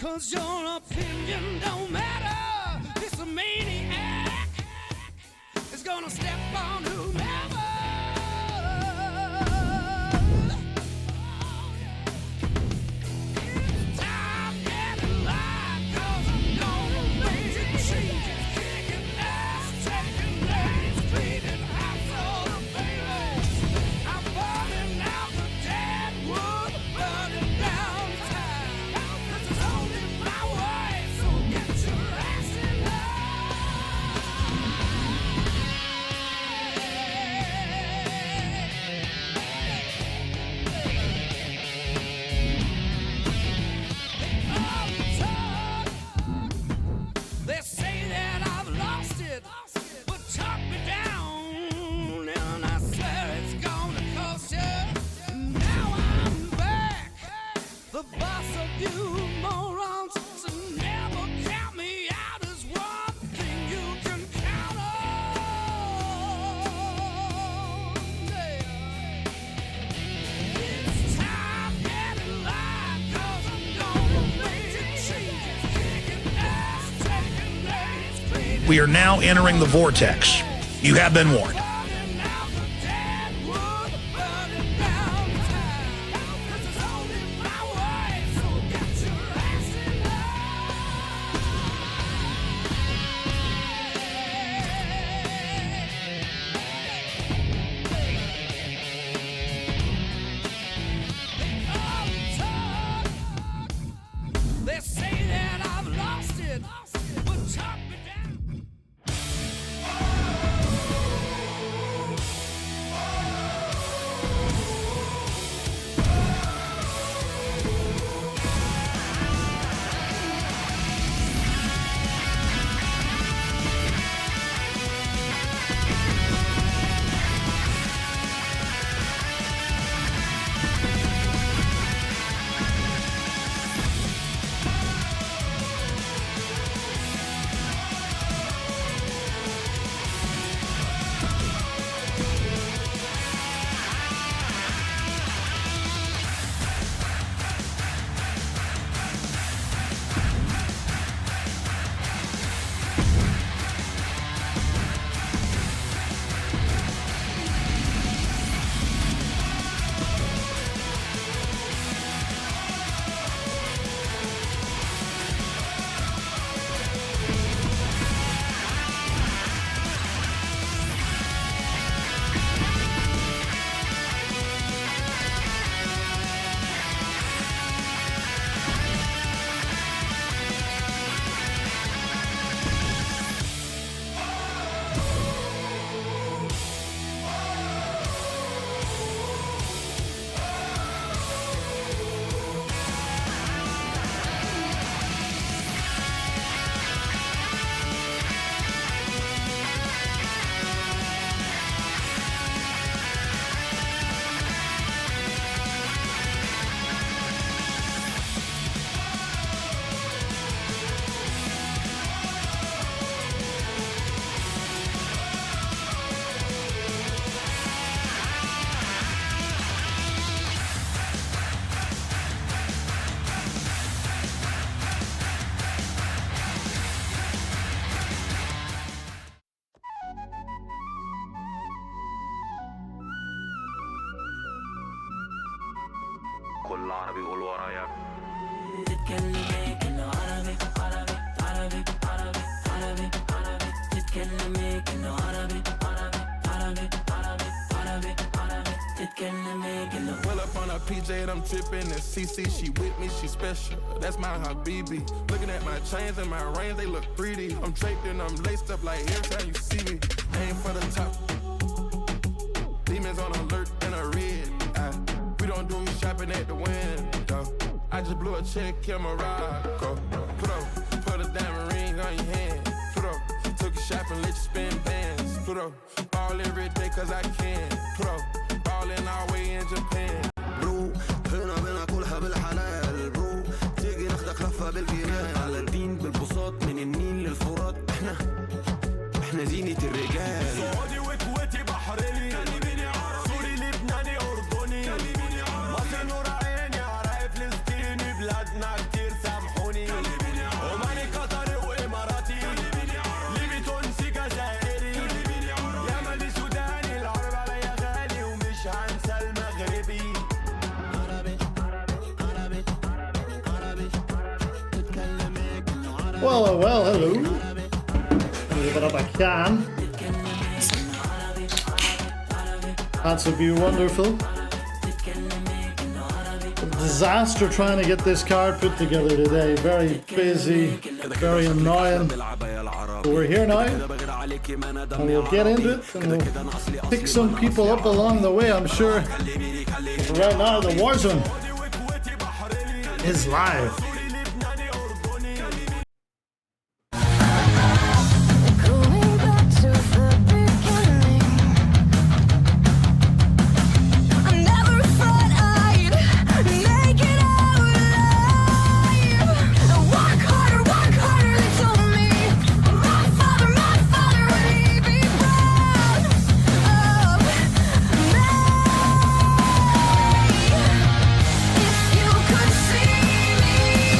'Cause your opinion don't matter. It's a maniac. It's gonna step on whomever. It's time getting light, 'cause I'm gonna make changes. Kicking ass, taking names, cleaning house all the babies. I'm burning out the dead wood, burning down time. This is only my way, so get your ass in They say that I've lost it, but talk me down, and I swear it's gonna cost you. Now I'm back, the boss of you morons, so never count me out as one thing you can count on. It's time getting light, 'cause I'm gonna make changes, kicking ass, taking names, cleaning. We are now entering the vortex. You have been warned. Burning out the dead wood, burning down time. This is only my way, so get your ass in line. They say that I've lost it, but talk me down. كل عربي قول ورايا. تتكلمي كله عربي عربي عربي عربي عربي عربي تتكلمي كله عربي عربي عربي عربي عربي عربي تتكلمي كله. Pull up on her PJ and I'm tripping. And CC, she with me, she special. That's my Habibi. Looking at my chains and my rings, they look pretty. I'm draped and I'm laced up like every time you see me. Aim for the top. Demons on alert and a red eye. We don't do shopping at the window. I just blew a check in Morocco. Put a diamond ring on your hand. Took a shopping, let you spend bands. Ball every day 'cause I can. Ballin' all way in Japan. برو هنا بناكلها بالحلال برو تيجي ناخدك لفة بالجمال على الدين بالبساط من النيل للفرات احنا زينة الرجال. سعودي وكويتي بحريني سوري لبناني أردني مصر نور عيني عراقي فلسطيني بلادنا كتير سامحوني Well, hello. Leave it up I can. That's would be wonderful. Disaster trying to get this card put together today. Very busy, very annoying. But we're here now, and we'll get into it, and we'll pick some people up along the way, I'm sure. But right now, the Warzone is live. Going back to the beginning. I never thought I'd make it out alive. Work harder, they told me. My father, would he be proud of me? If you could see me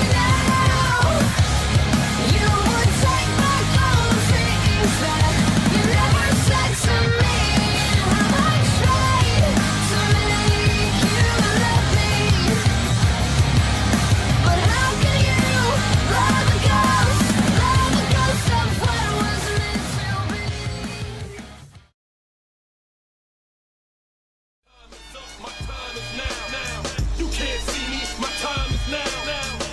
now, you would take back all the things that you never said to me. Have I tried to make you love me? But how can you love the ghost of what was meant to be? My time is now. You can't see me, my time is now.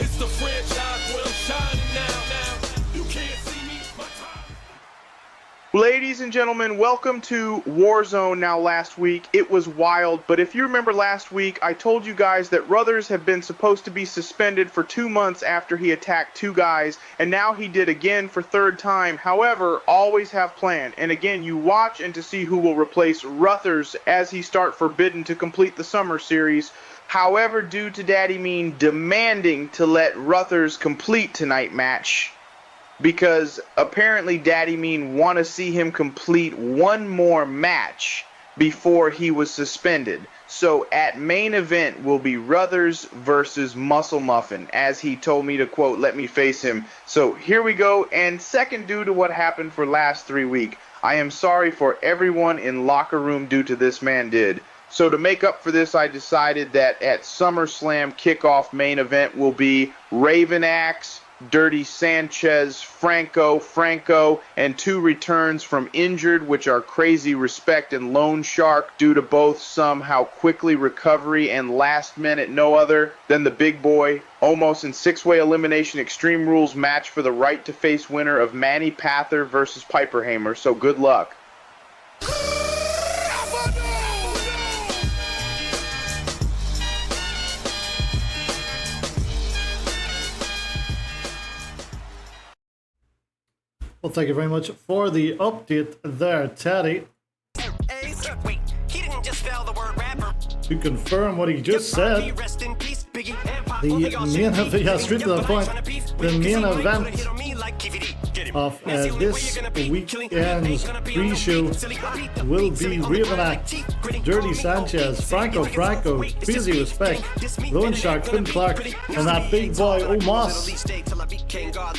It's the franchise where I'm shining now. You can't see me, my time. Ladies and gentlemen, welcome to Warzone. Now, last week, it was wild, but if you remember last week, I told you guys that Ruthers had been supposed to be suspended for 2 months after he attacked 2 guys, and now he did again for 3rd time. However, always have plan. And again, you watch and to see who will replace Ruthers as he start Forbidden to complete the summer series. However, due to Daddy Mean demanding to let Ruthers complete tonight match, because apparently Daddy Mean want to see him complete one more match before he was suspended. So at main event will be Ruthers versus Muscle Muffin, as he told me to quote, "Let me face him." So here we go. And second, due to what happened for last 3 weeks, I am sorry for everyone in locker room due to this man did. So to make up for this, I decided that at Summerslam kickoff main event will be Raven Axe, Dirty Sanchez, Franco, and 2 returns from injured, which are Crazy Respect and Lone Shark, due to both somehow quickly recovery and last minute no other than the big boy. Almost in 6-way elimination Extreme Rules match for the right to face winner of Manny Pather versus Piper Hamer. So good luck. Well, thank you very much for the update there, Teddy. Wait, he didn't just spell the word rapper. To confirm what he just said, Rest in peace, Biggie and Pop. the main event, yeah, straight to the point, the main event of this weekend's pre-show will be Raven Axe, Dirty Sanchez, Franco, Crazy Respect, Lone Shark, Finn Clark, and that big boy Omos,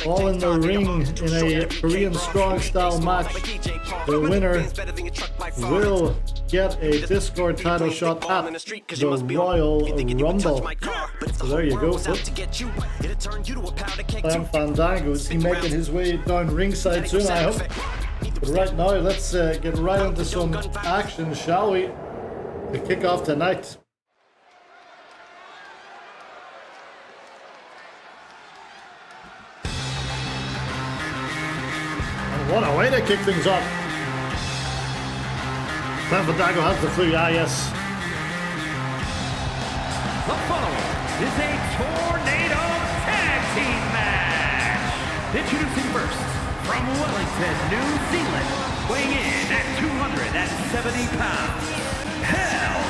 all in the ring in a Korean strong style match. The winner will get a Discord title shot at the Royal Rumble. So there you go, folks. Sam Fandango, is he making his way down ringside soon, I hope? But right now, let's get right into some action, shall we? To kick off tonight. And what a way to kick things off. Sam Fandango has the flu, yes. The following is a tornado tag team match. Introducing first, from Wellington, New Zealand, weighing in at 270 pounds, Hell.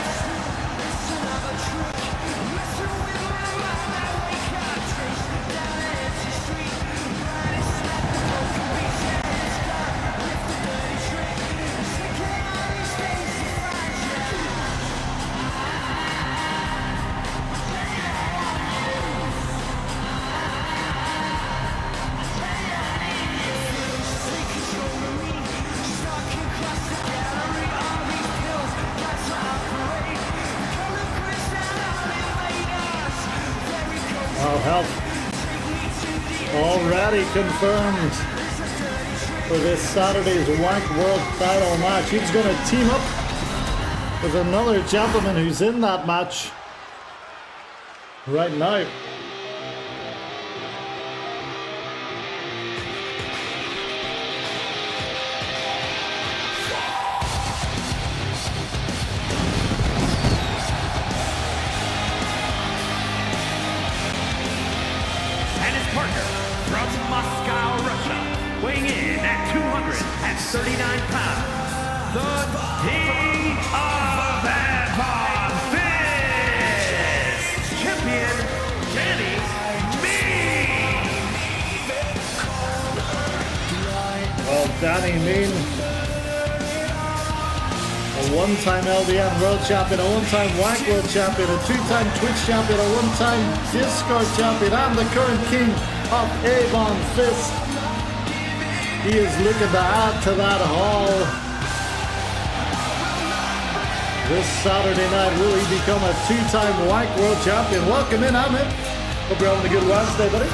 Help. already confirmed for this Saturday's Wank World title match. He's going to team up with another gentleman who's in that match right now. And his partner from Moscow, Russia, weighing in at 239 pounds, the King of Advanced Fist, champion Danny Mean. Well, Danny Mean, a one-time LBN World Champion, a one-time Wank World Champion, a two-time Twitch Champion, a one-time Discord Champion, and the current King of Avon Fist. He is looking to add to that haul. This Saturday night, will he become a two-time Wank World Champion? Welcome in, Amit. Hope you're having a good Wednesday, buddy.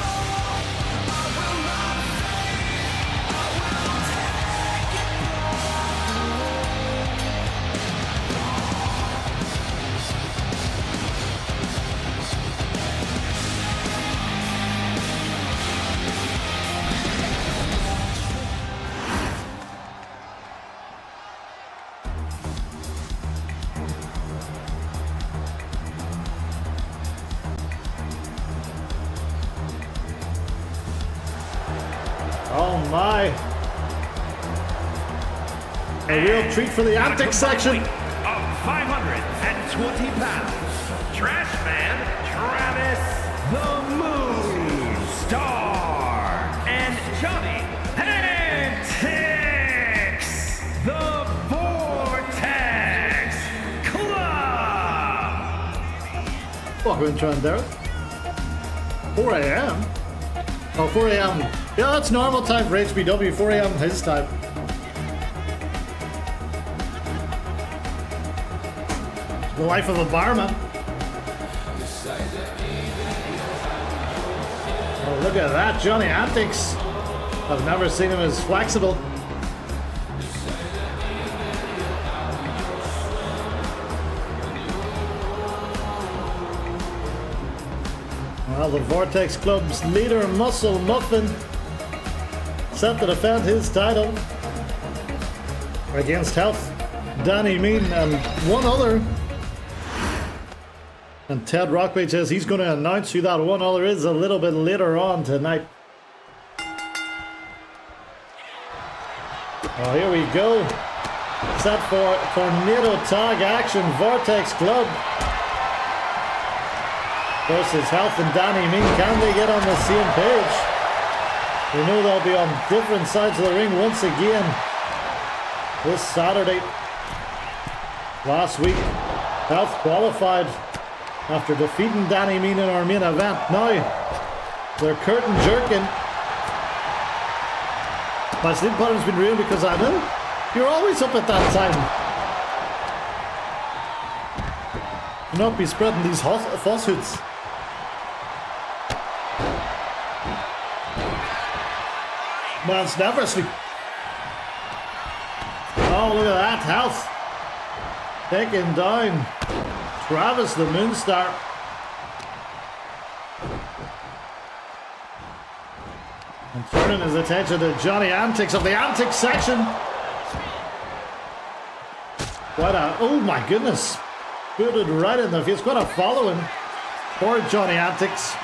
Oh my. A real treat for the antics section. Of 520 pounds, Trash Man Travis the Moon Star and Johnny Antics the Vortex Club. Welcome in, Tron Derek. 4 a.m. Oh, 4 a.m. Yeah, that's normal time for HBW. 4 a.m. his time. The life of a barman. Oh, look at that, Johnny Antics. I've never seen him as flexible. Well, the Vortex Club's leader, Muscle Muffin, set to defend his title against Health, Danny Mean, and one other. And Ted Rockpage says he's going to announce who that one other is a little bit later on tonight. Oh, here we go. Set for Tornado Tag action. Vortex Club versus Health and Danny Mean. Can they get on the same page? We know they'll be on different sides of the ring once again this Saturday. Last week, Health qualified after defeating Danny Mean in our main event. Now, they're curtain jerking. My sleep pattern's been ruined because I'm in. You're always up at that time. Do not be spreading these falsehoods. Man's never sleep. Oh, look at that. Health taking down Travis the Moonstar. And turning his attention to Johnny Antics of the Antics section. What a, oh my goodness. Booted right in the face. What a following for Johnny Antics.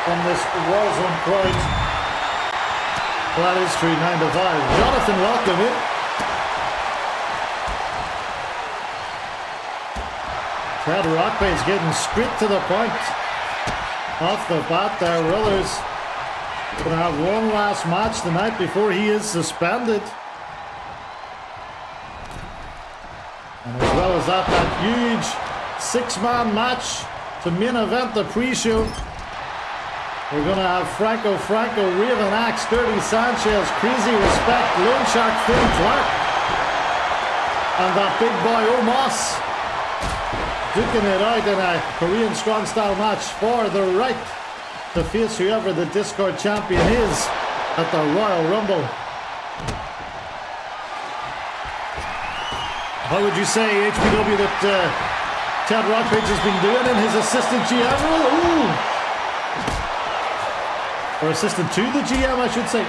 From this Warzone crowd. Well, that is true, 9 to 5. Jonathan, welcome in. Ted Rockpage getting straight to the point. Off the bat there, Rullers gonna have one last match tonight before he is suspended. And as well as that huge 6-man match to main event the pre-show. We're gonna have Franco, Raven Axe, Dirty Sanchez, Crazy Respect, Lone Shark, Finn Clark, and that big boy Omos. duking it out in a Korean strong style match for the right to face whoever the Discord champion is at the Royal Rumble. How would you say, HBW, that Ted Rockpage has been doing in his assistant GM role? Ooh. Or assistant to the GM, I should say.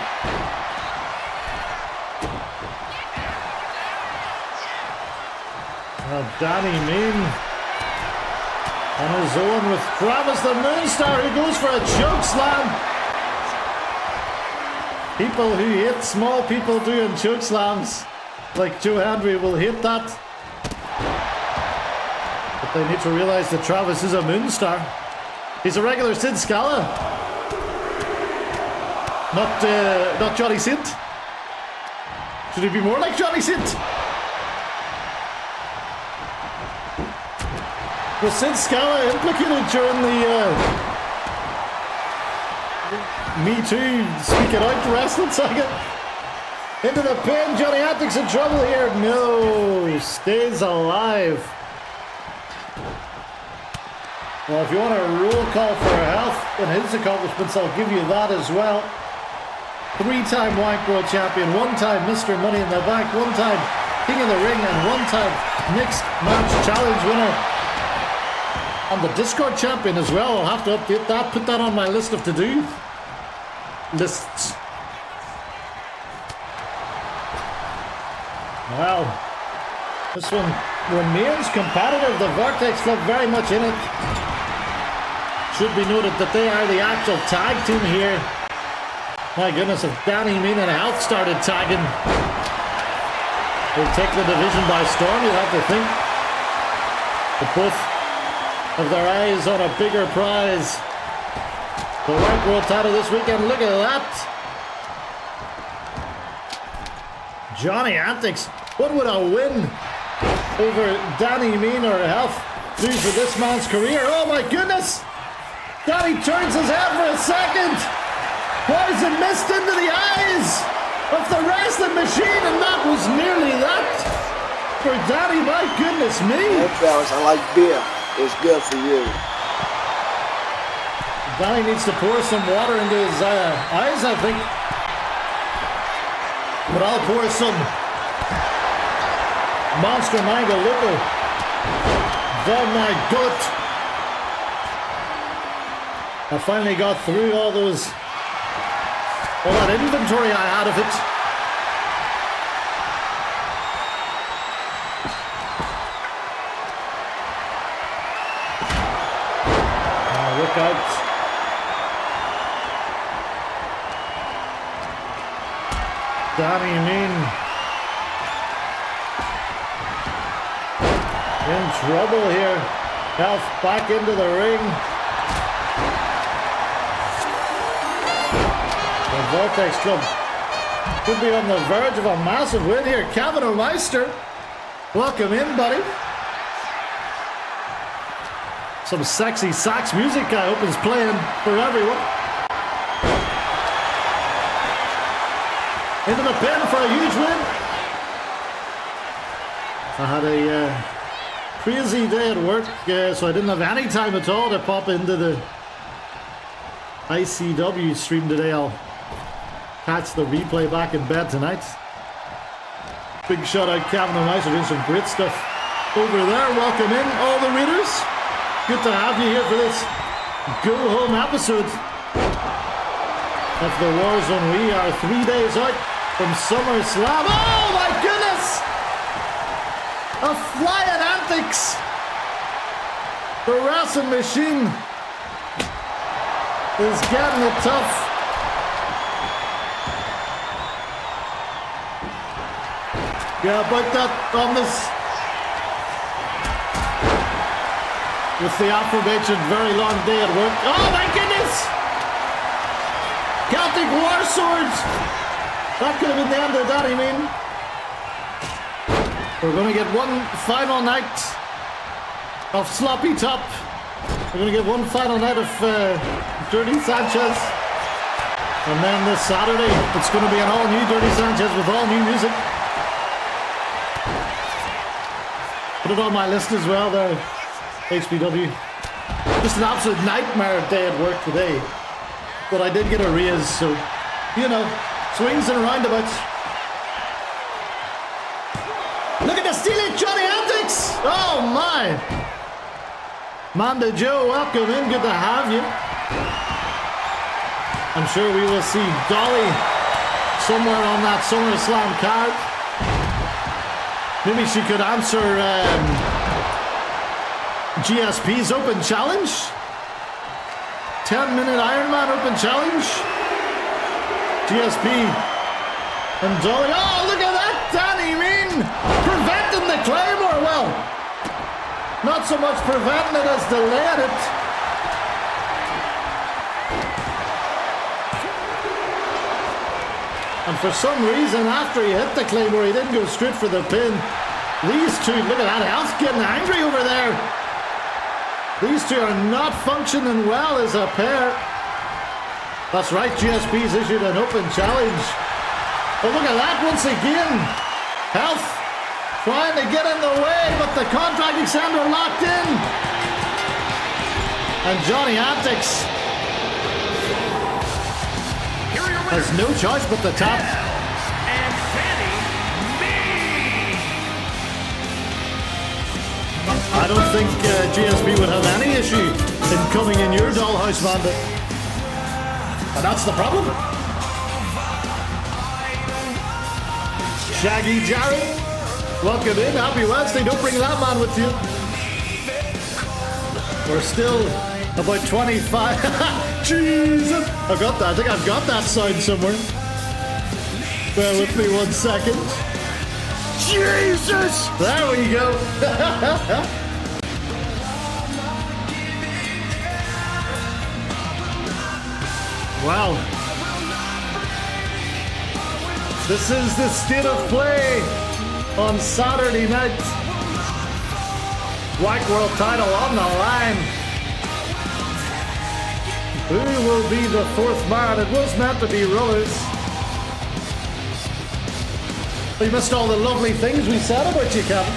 Danny Mean on his own with Travis the Moonstar, who goes for a choke slam. People who hate small people doing choke slams, like Joe Hendry, will hate that. But they need to realize that Travis is a Moonstar. He's a regular Sid Scala, not Johnny Sid. Should he be more like Johnny Sid? Was Sid Scala implicated during the Me Too Speak It Out wrestling saga? Into the pin, Johnny Antics in trouble here. No, stays alive. Well, if you want a roll call for health and his accomplishments, I'll give you that as well. 3-time Wank World Champion, 1-time Mr. Money in the Bank, 1-time King of the Ring, and 1-time Mixed Match Challenge winner. And the Discord champion as well. I'll have to update that, put that on my list of to-do lists. Wow. This one remains competitive. The Vortex Club very much in it. Should be noted that they are the actual tag team here. My goodness, if Danny Mean and Health started tagging, they'll take the division by storm, you'd have to think. But both of their eyes on a bigger prize. The Wank World title this weekend. Look at that. Johnny Antics. What would a win over Danny Mean or Health do for this man's career? Oh my goodness. Danny turns his head for a second. Poison mist into the eyes of the wrestling machine, and that was nearly that for Danny. My goodness me. Hey fellas, I like beer. It's good for you. Danny needs to pour some water into his eyes, I think. But I'll pour some Monster Mango Liquor down my gut. I finally got through all that inventory I had of it. Look out. Danny Mean in trouble here. Health back into the ring. The Vortex Club could be on the verge of a massive win here. Kevin Meister, welcome in, buddy. Some sexy sax music, I hope, is playing for everyone. Into the pin for a huge win. I had a crazy day at work, so I didn't have any time at all to pop into the ICW stream today. I'll catch the replay back in bed tonight. Big shout out Kevin and Meister doing some great stuff over there. Welcome in all the readers. Good to have you here for this go home episode of the Warzone. We are 3 days out from Summerslam. Oh my goodness! A flying Antics! The wrestling machine is getting it tough. Yeah, about that on this. With the aforementioned very long day at work. Oh my goodness! Celtic War Swords! That could have been the end of that, I mean. We're going to get one final night of Sloppy Top. We're going to get one final night of Dirty Sanchez. And then this Saturday, it's going to be an all-new Dirty Sanchez with all new music. Put it on my list as well there. HBW. Just an absolute nightmare day at work today. But I did get a raise, so, you know, swings and roundabouts. Look at the stealing Johnny Antics! Oh my! Manda Joe, welcome in, good to have you. I'm sure we will see Dolly somewhere on that Summerslam card. Maybe she could answer GSP's Open Challenge? 10-minute Ironman Open Challenge? GSP and Dolly. Oh, look at that! Danny Mean preventing the Claymore. Well, not so much preventing it as delaying it. And for some reason, after he hit the Claymore, he didn't go straight for the pin. These two, look at that, Elf getting angry over there. These two are not functioning well as a pair. That's right, GSP's issued an open challenge. But look at that once again. Health trying to get in the way, but the contract extender locked in. And Johnny Antics has no choice but the top. And Danny Mean. I don't think GSP would have any issue in coming in your dollhouse, Manda. And that's the problem. Shaggy Jarrett, welcome in. Happy Wednesday. Don't bring that man with you. We're still about 25. Jesus. I got that. I think I've got that sound somewhere. Bear with me 1 second. Jesus. There we go. Wow. This is the state of play on Saturday night. WAC World title on the line. Who will be the fourth man? It was meant to be Rullers. We missed all the lovely things we said about you, Kevin.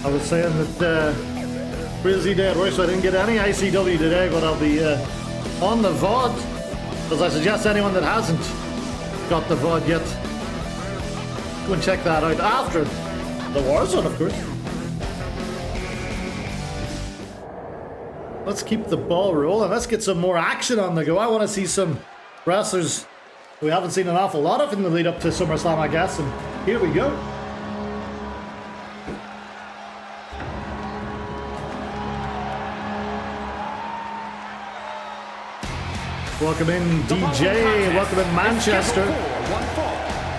I was saying that crazy day at work, so I didn't get any ICW today, but I'll be on the VOD, because I suggest anyone that hasn't got the VOD yet, go and check that out after the Warzone, of course. Let's keep the ball rolling. Let's get some more action on the go. I want to see some wrestlers we haven't seen an awful lot of in the lead up to SummerSlam, I guess, and here we go. Welcome in, DJ. Welcome in, Manchester.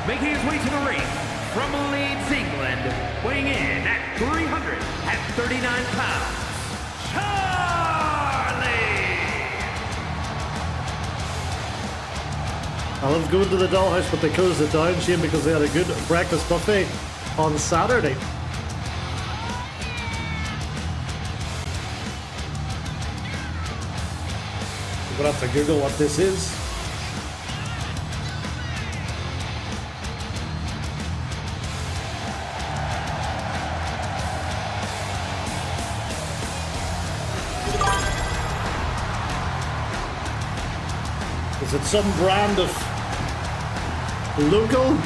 Making his way to the ring from Leeds, England, weighing in at 339 pounds, Charlie! I love going to the dollhouse, but they closed it down, Shane, because they had a good breakfast buffet on Saturday. We're gonna have to Google what this is. Is it some brand of local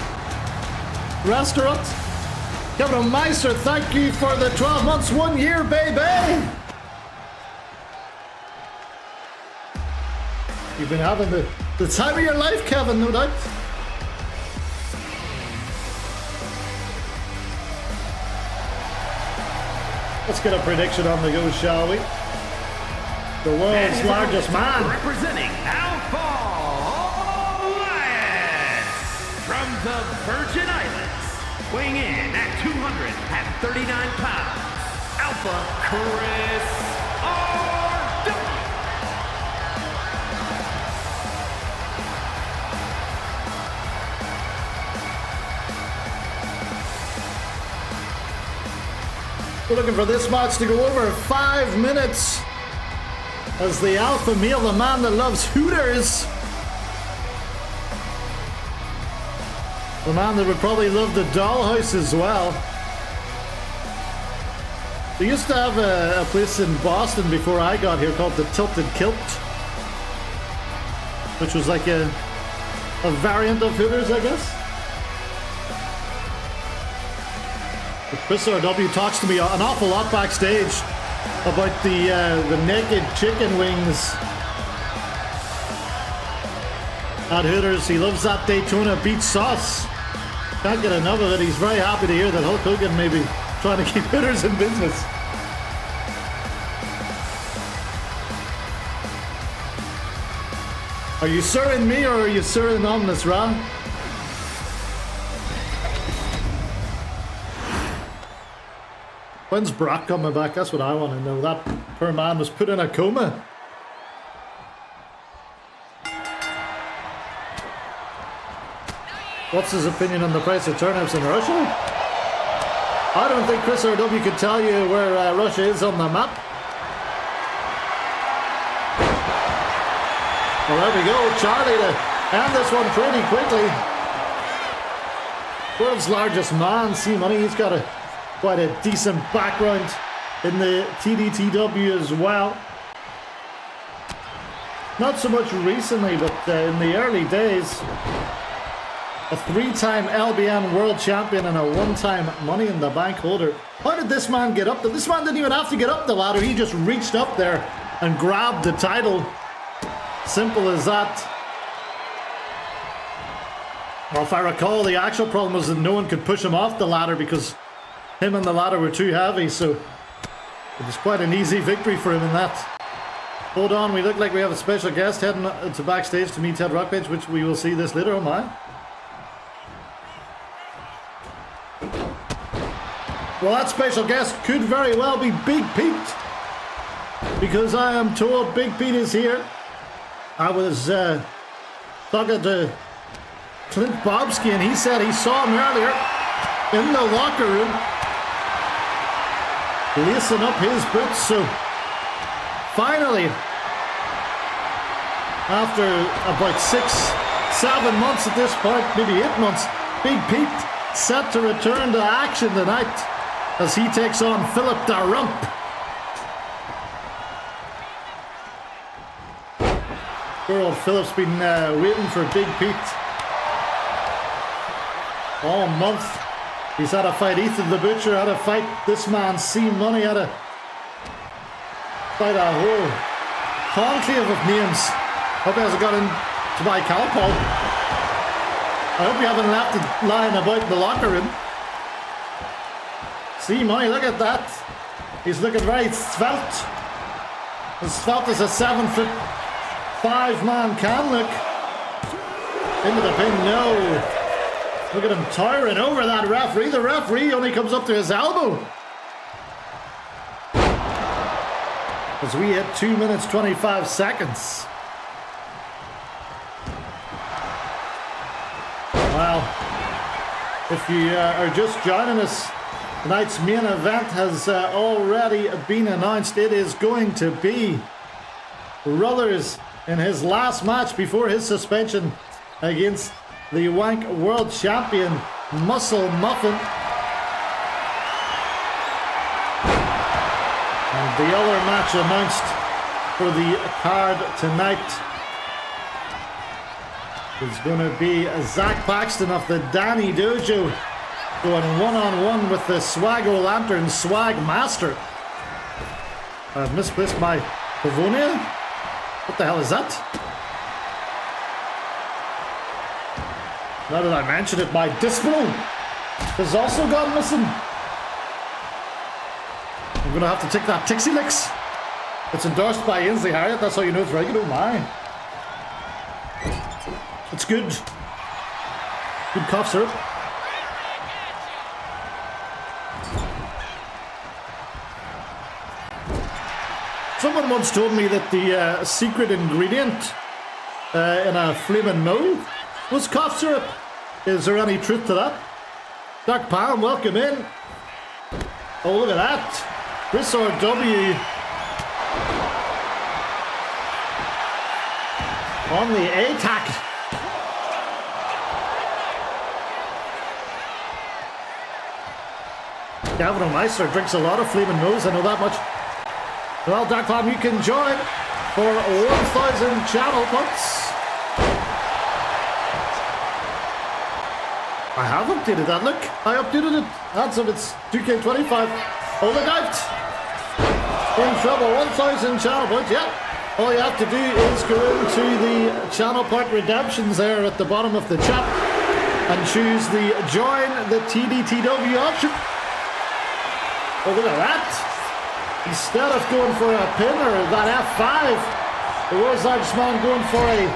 restaurant? Kevin Meister, thank you for the 12 months, 1 year, baby! You've been having the time of your life, Kevin, no doubt. Let's get a prediction on the go, shall we? The world's largest man. Representing Alpha Alliance from the Virgin Islands, weighing in at 239 pounds, Alpha Chris R.W. We're looking for this match to go over 5 minutes. as the alpha male, the man that loves Hooters. The man that would probably love the dollhouse as well. They used to have a place in Boston before I got here called the Tilted Kilt, which was like a variant of Hooters, I guess. But Chris RW talks to me an awful lot backstage about the naked chicken wings at Hooters. He loves that Daytona beach sauce. Can't get enough of it. He's very happy to hear that Hulk Hogan may be trying to keep Hooters in business. Are you sirring me or are you sirring on this, Ron? When's Brock coming back? That's what I want to know. That poor man was put in a coma. What's his opinion on the price of turnips in Russia? I don't think Chris RW could tell you where Russia is on the map. Well, there we go. Charlie to end this one pretty quickly. World's largest man, C-Money. He's got quite a decent background in the TDTW as well. Not so much recently, but in the early days. A 3-time LBN world champion and a 1-time Money in the Bank holder. How did this man get up there? This man didn't even have to get up the ladder. He just reached up there and grabbed the title. Simple as that. Well, if I recall, the actual problem was that no one could push him off the ladder because him and the ladder were too heavy. So it was quite an easy victory for him in that. Hold on, we look like we have a special guest heading to backstage to meet Ted Rockpage, which we will see this later. Oh my. Well, that special guest could very well be Big Pete, because I am told Big Pete is here. I was talking to Clint Bobsky, and he said he saw him earlier in the locker room lacing up his boots. So finally, after about 6-7 months at this point, maybe 8 months, Big Pete set to return to action tonight as he takes on Philip the Rump. Poor old Philip's been waiting for Big Pete all month. He's had to fight Ethan the Butcher, had to fight this man C-Money, had to fight a whole conclave of names. Hope he hasn't got into my Calpol. I hope you haven't left it lying about in the locker room. C-Money, look at that. He's looking very svelte. As svelte as a 7'5" man can look. Into the pin, no. Look at him towering over that referee. The referee only comes up to his elbow. As we hit 2 minutes 25 seconds. Well, if you are just joining us, tonight's main event has already been announced. It is going to be Rullers in his last match before his suspension against the Wank World Champion, Muscle Muffin. And the other match announced for the card tonight is going to be Zach Paxton of the Danny Dojo going one-on-one with the Swaggo Lantern Swag Master. I've misplaced my Pavonia. What the hell is that? Now that I mention it, my Dispel has also gone missing. I'm going to have to take that Tixie Licks. It's endorsed by Ainsley Harriott. That's how you know it's regular. Oh my. It's good. Good cough syrup. Someone once told me that the secret ingredient in a flaming mole was cough syrup. Is there any truth to that? Doc Palm, welcome in. Oh, look at that. Chris RW on the attack. Gavin Meister drinks a lot of Flaming Nose, I know that much. Well, Darkclam, you can join for 1,000 channel points. I have updated that, look. I updated it. That's it, it's 2K25. Oh, look out! In trouble, 1,000 channel points, yeah. All you have to do is go into the channel point redemptions there at the bottom of the chat and choose the join the TDTW option. Oh, look at that. Instead of going for a pin or that F5, the World's Largest Man going for a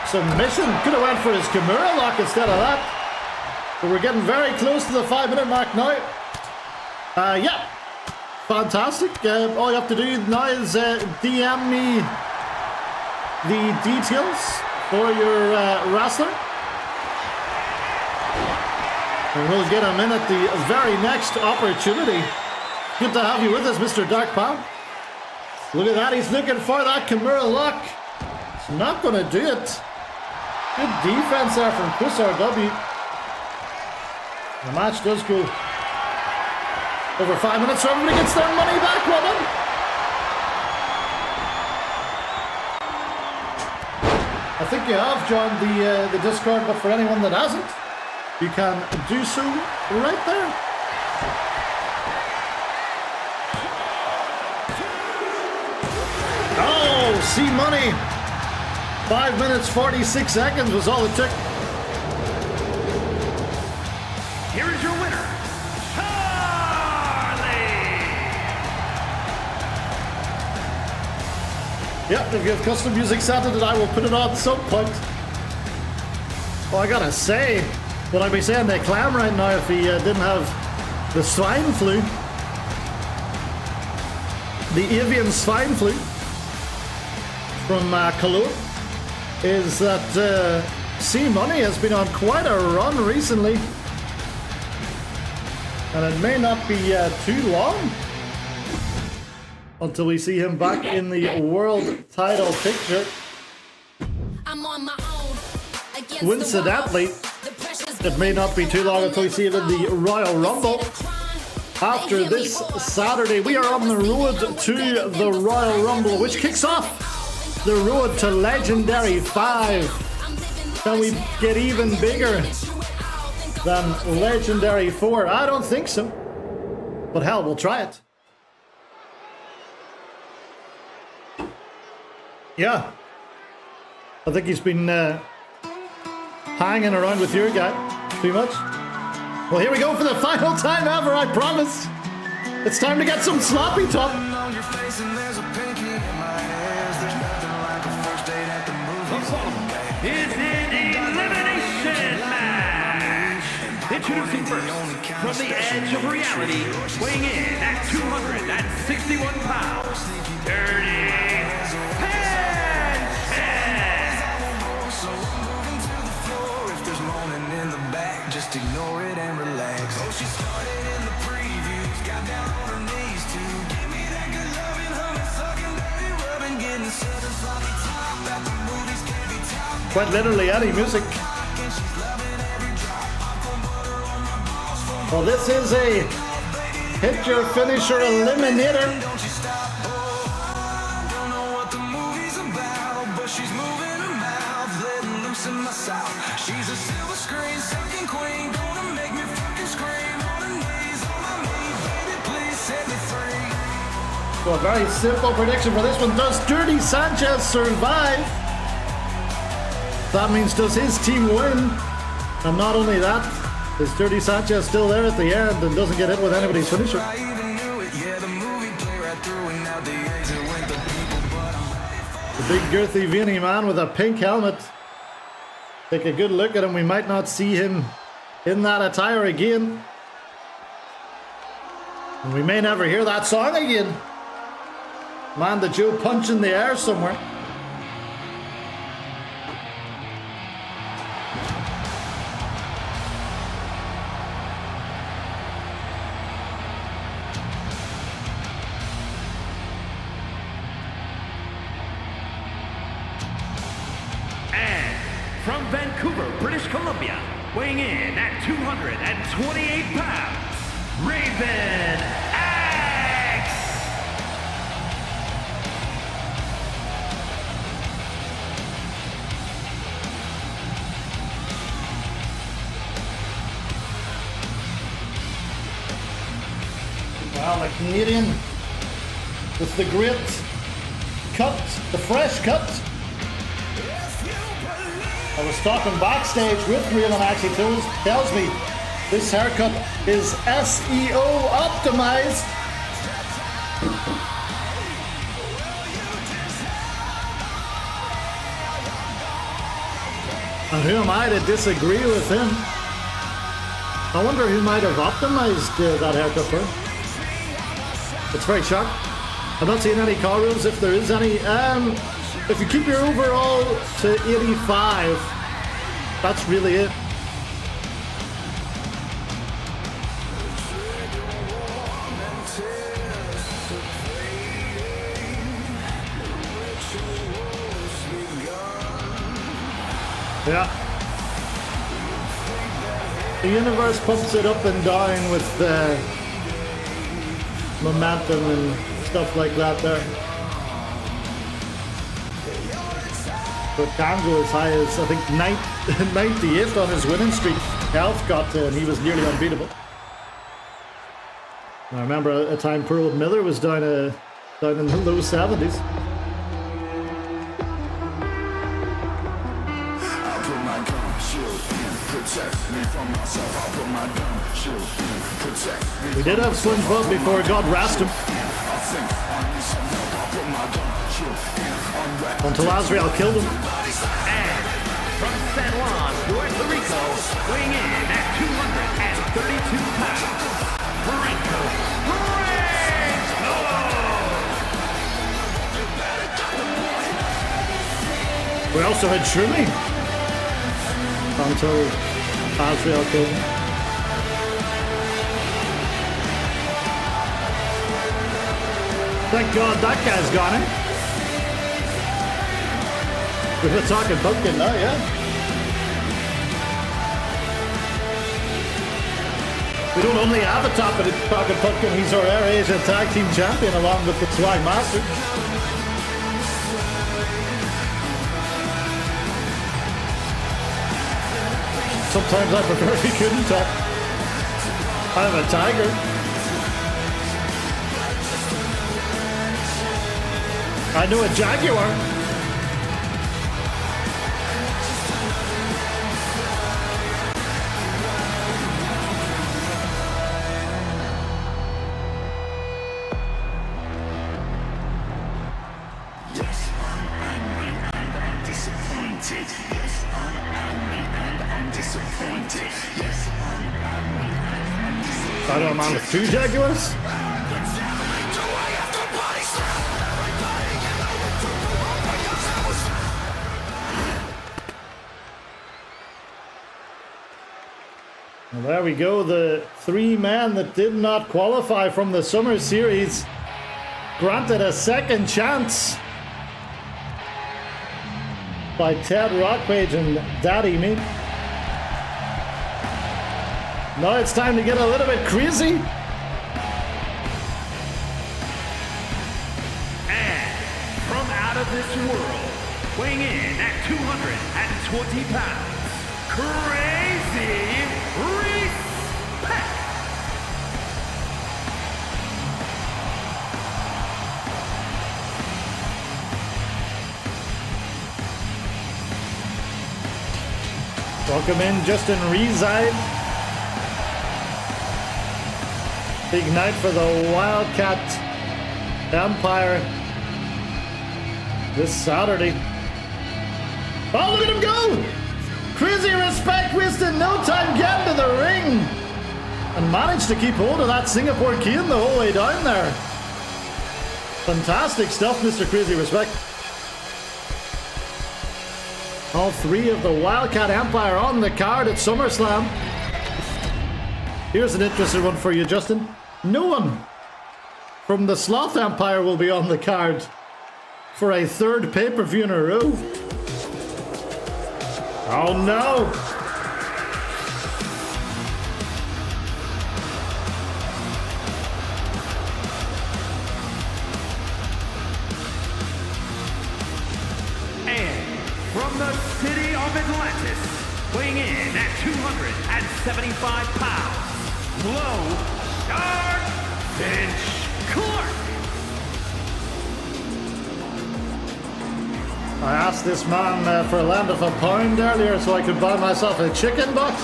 submission. Could have went for his Kimura lock instead of that. But we're getting very close to the 5-minute mark now. Yeah, fantastic. All you have to do now is DM me the details for your wrestler. And we'll get him in at the very next opportunity. Good to have you with us, Mr. Darkclam. Look at that, he's looking for that Kimura lock. He's not going to do it. Good defense there from Chris RW. The match does go over 5 minutes, so everybody gets their money back, woman. I think you have joined the Discord, but for anyone that hasn't, you can do so right there. Oh, see money. 5 minutes, 46 seconds was all it took. Here is your winner, Charlie! Yep, if you have custom music set to it, I will put it on at some point. Well, I gotta say, what I'd be saying to Clam right now if he didn't have the swine flu, the avian swine flu from Cologne, is that C Money has been on quite a run recently. And it may not be too long until we see him back in the world title picture. I'm on my own. Coincidentally, it may not be too long until we see him in the Royal Rumble. After this Saturday, we are on the road to the Royal Rumble, which kicks off the road to Legendary 5. Can we get even bigger than Legendary 4? I don't think so. But hell, we'll try it. Yeah. I think he's been hanging around with your guy too much. Well, here we go for the final time ever, I promise. It's time to get some sloppy top. Is an elimination match. Introducing first, from the edge of reality, weighing in at 261 pounds, Dirty Just ignore it and relax. Oh, she started in the previews, got down on her knees to give me that good loving, humming, sucking, dirty, rubbing, getting such a sloppy top at the movies can't be topped. Quite literally any music. Well, this is a hit your finisher eliminator. Don't you stop, oh, don't know what the movie's about, but she's moving her mouth, letting loose in my south. She's a silver screen sucking queen, gonna make me fucking scream on her knees, on my knees, baby, please set me free. So a very simple prediction for this one. Does Dirty Sanchez survive? That means does his team win? And not only that, is Dirty Sanchez still there at the end and doesn't get hit with anybody's finisher? I even knew it, yeah, the movie played right through and out the exit went the people, but I'm ready for The big girthy veiny man with a pink helmet. Take a good look at him. We might not see him in that attire again. And we may never hear that song again. Man, the Joe punch in the air somewhere. British Columbia, weighing in at 228 pounds, Raven X. Well, the Canadian with the great cut, the fresh cut. I was talking backstage with Raven X. He tells me this haircut is SEO optimized. And who am I to disagree with him? I wonder who might have optimized that haircut for him. It's very sharp. I'm not seeing any car rules if there is any. If you keep your overall to 85, that's really it. Yeah. The universe pumps it up and down with momentum and stuff like that there. But can go as high as, I think, 98 on his winning streak. Health got to, and he was nearly unbeatable. I remember a time Pearl Miller was down in the low 70s. We did have SpongeBob before God rasped him. Until Azrael killed him. And from San Juan, Puerto Rico, weighing in at 232 pounds, Franco Ringo. We also had Shirley until Azrael killed him. Thank God that guy's gone, eh? We were talking pumpkin now, yeah? We don't only have a talking pumpkin, he's our Air Asia Tag Team Champion along with the Swag Master. Sometimes I prefer he couldn't talk. I'm a tiger. I know a jaguar. I don't mind with 2 jaguars. Well, there we go. The 3 men that did not qualify from the Summer Series granted a second chance by Ted Rockpage and Daddy Me. Now it's time to get a little bit crazy. And from out of this world, weighing in at 220 pounds, Crazy Respect. Welcome in, Justin Reside. Big night for the Wildcat Empire this Saturday. Oh, look at him go! Crazy Respect wasted no time getting to the ring and managed to keep hold of that Singapore cane the whole way down there. Fantastic stuff, Mr. Crazy Respect. All 3 of the Wildcat Empire on the card at SummerSlam. Here's an interesting one for you, Justin. No one from the Sloth Empire will be on the card for a 3rd pay-per-view in a row. Oh no! And from the city of Atlantis, weighing in at 275 pounds, Blow Shark Finch Clark. I asked this man for a land of a pound earlier so I could buy myself a chicken box.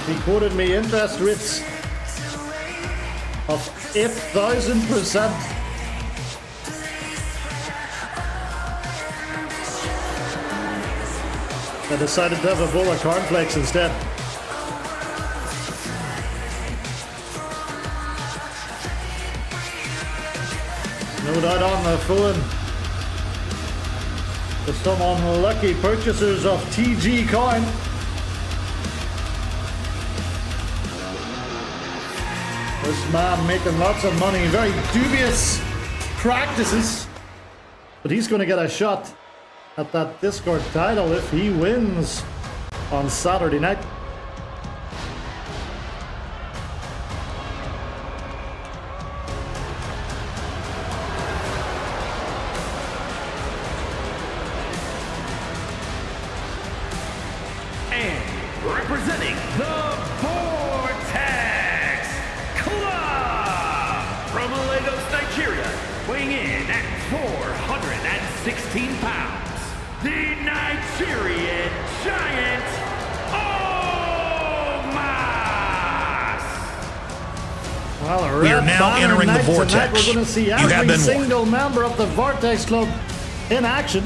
He quoted me interest rates of 8,000%. I decided to have a bowl of cornflakes instead. No doubt on the phone to some unlucky purchasers of TG coin. This man making lots of money, very dubious practices, but he's going to get a shot at that Discord title if he wins on Saturday night. Representing the Vortex Club from Lagos, Nigeria, weighing in at 416 pounds, the Nigerian Giant, Omas! Well, We are now entering the vortex. Tonight we're going to see You have every been single member of the Vortex Club in action.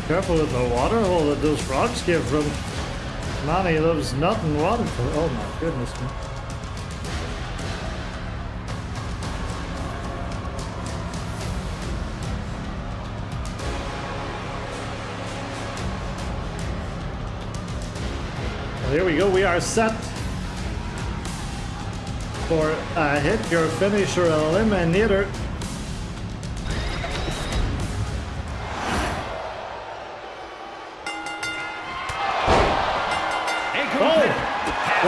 Careful with the water hole that those frogs came from. Man, he loves nothing water. Oh my goodness, man. Well, here we go. We are set for a hit your finisher eliminator.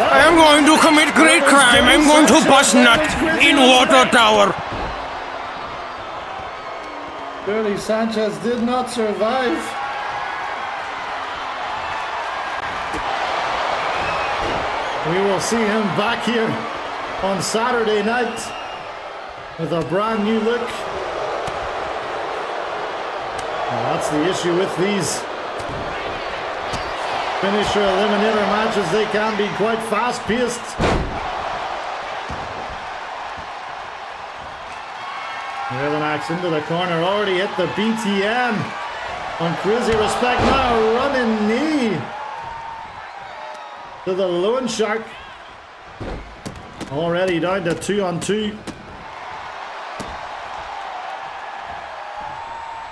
I am going to commit great crime. I'm going to bust nut in water tower. Clearly Sanchez did not survive. We will see him back here on Saturday night with a brand new look. Well, that's the issue with these finisher eliminator matches. They can be quite fast-paced. Relanax into the corner, already hit the BTN on Crazy Respect. Now a running knee to the Loan Shark. Already down to 2-on-2.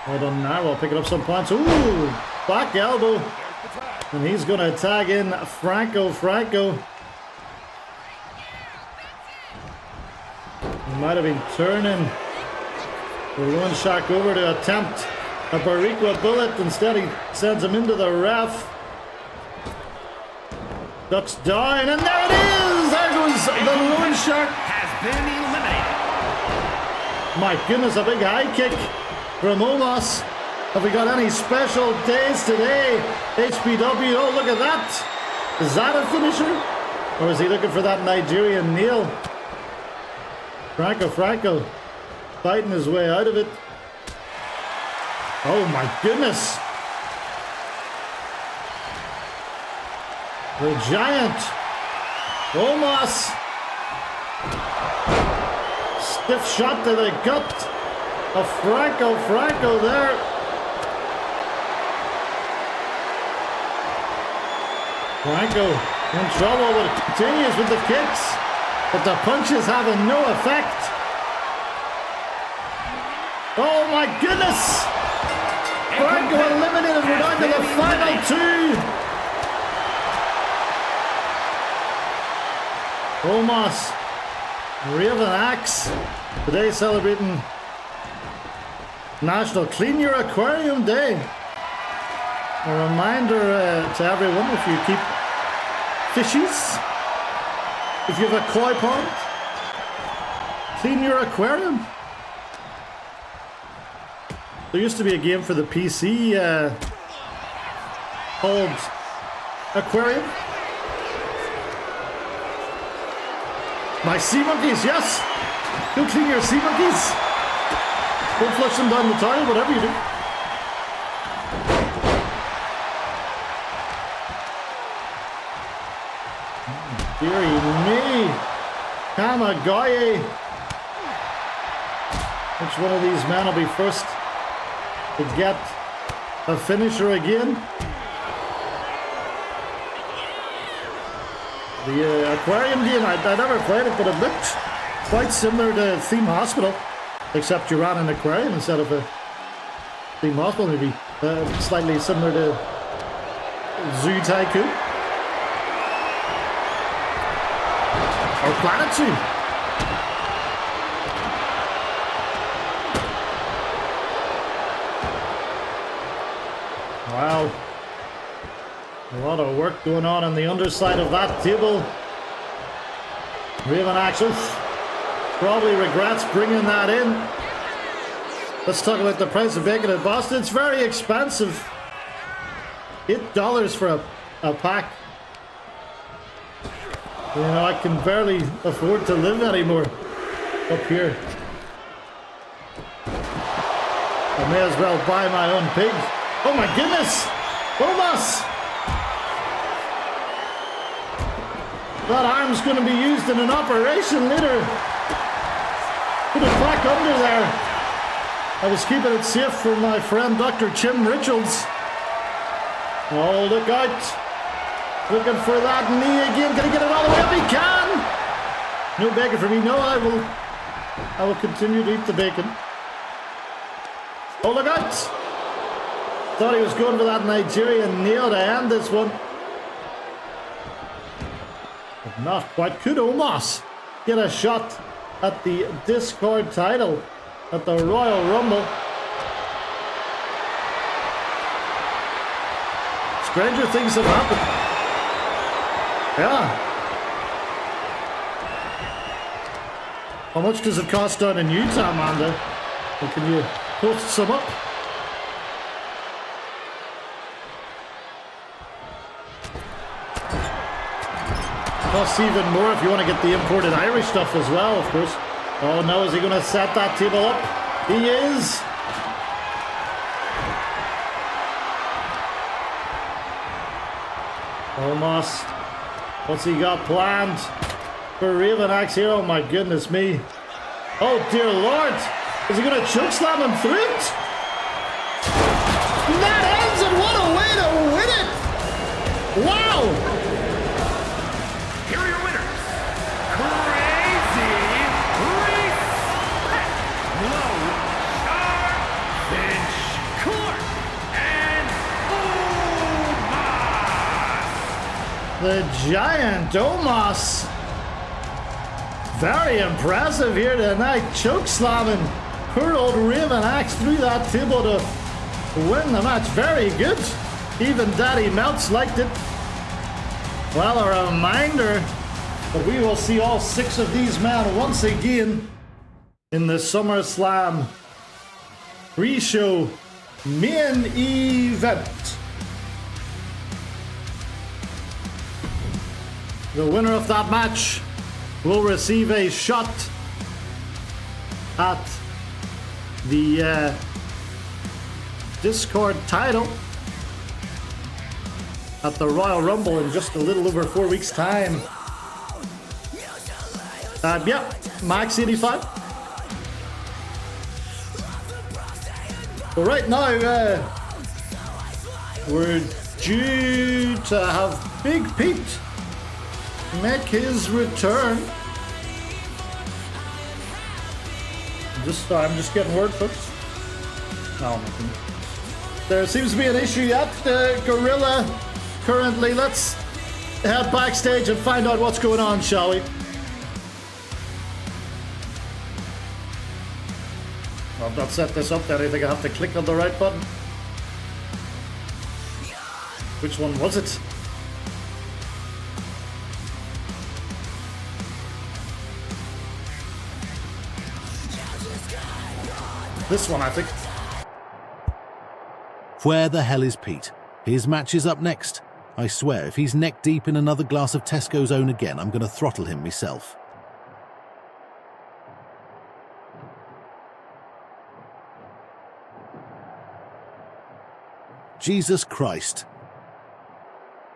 Well done now, we'll pick it up some points. Ooh, back elbow. And he's going to tag in Franco. He might have been turning the Loan Shark over to attempt a Barriqua bullet. Instead, he sends him into the ref. Ducks down, and there it is! There goes the Loan Shark. Has been eliminated. My goodness, a big high kick from Omos. Have we got any special days today? HPW, oh look at that! Is that a finisher? Or is he looking for that Nigerian nail? Franco fighting his way out of it. Oh my goodness! The Giant! Omos! Stiff shot to the gut of Franco there. Franco in trouble, but it continues with the kicks. But the punches having no effect. Oh my goodness! Franco eliminated. We're down to the final two. Omos Raven Axe today celebrating National Clean Your Aquarium Day. A reminder to everyone, if you keep fishies, if you have a koi pond, clean your aquarium. There used to be a game for the PC called Aquarium. My sea monkeys, yes! Go clean your sea monkeys! Don't flush them down the toilet, whatever you do. Dearie me! Kamagoye! Which one of these men will be first to get a finisher again? The aquarium game, I never played it, but it looked quite similar to Theme Hospital, except you ran an aquarium instead of a Theme Hospital, maybe slightly similar to Zoo Tycoon or Planet Zoo. Wow. A lot of work going on the underside of that table. Raven Axel probably regrets bringing that in. Let's talk about the price of bacon in Boston. It's very expensive. $8 for a pack. You know, I can barely afford to live anymore up here. I may as well buy my own pig. Oh my goodness! Thomas! That arm's going to be used in an operation later. Put it back under there. I was keeping it safe for my friend Dr. Jim Richards. Oh, look out. Looking for that knee again. Gonna get it all the way up. He can. No bacon for me. No, I will continue to eat the bacon. Oh, look out. Thought he was going for that Nigerian nail to end this one. But not quite. Could Omos get a shot at the Discord title at the Royal Rumble? Stranger things have happened. Yeah. How much does it cost down in Utah, Amanda? Or can you post some up? Costs even more if you want to get the imported Irish stuff as well, of course. Oh no, is he going to set that table up? He is! Almost. What's he got planned for Raven Axe here? Oh my goodness me. Oh dear Lord! Is he going to chokeslam him through it? That ends it! What a way to win it! Wow! Here are your winners. Crazy Respect, Low, Sharp, Finch, Court, and Omos. The giant Omos. Very impressive here tonight. Chokeslamming poor old Raven Axe through that table to win the match. Very good. Even Daddy Melts liked it. Well, a reminder that we will see all 6 of these men once again in the Summerslam pre-show main event. The winner of that match will receive a shot at the Discord title at the Royal Rumble in just a little over 4 weeks' time. Yeah, max 85. But right now, we're due to have Big Pete make his return. I'm just getting word, folks. No, there seems to be an issue yet. Gorilla currently. Let's head backstage and find out what's going on, shall we? I've not set this up then. I think I have to click on the right button. Which one was it? This one, I think. Where the hell is Pete? His match is up next. I swear, if he's neck deep in another glass of Tesco's Own again, I'm going to throttle him myself. Jesus Christ.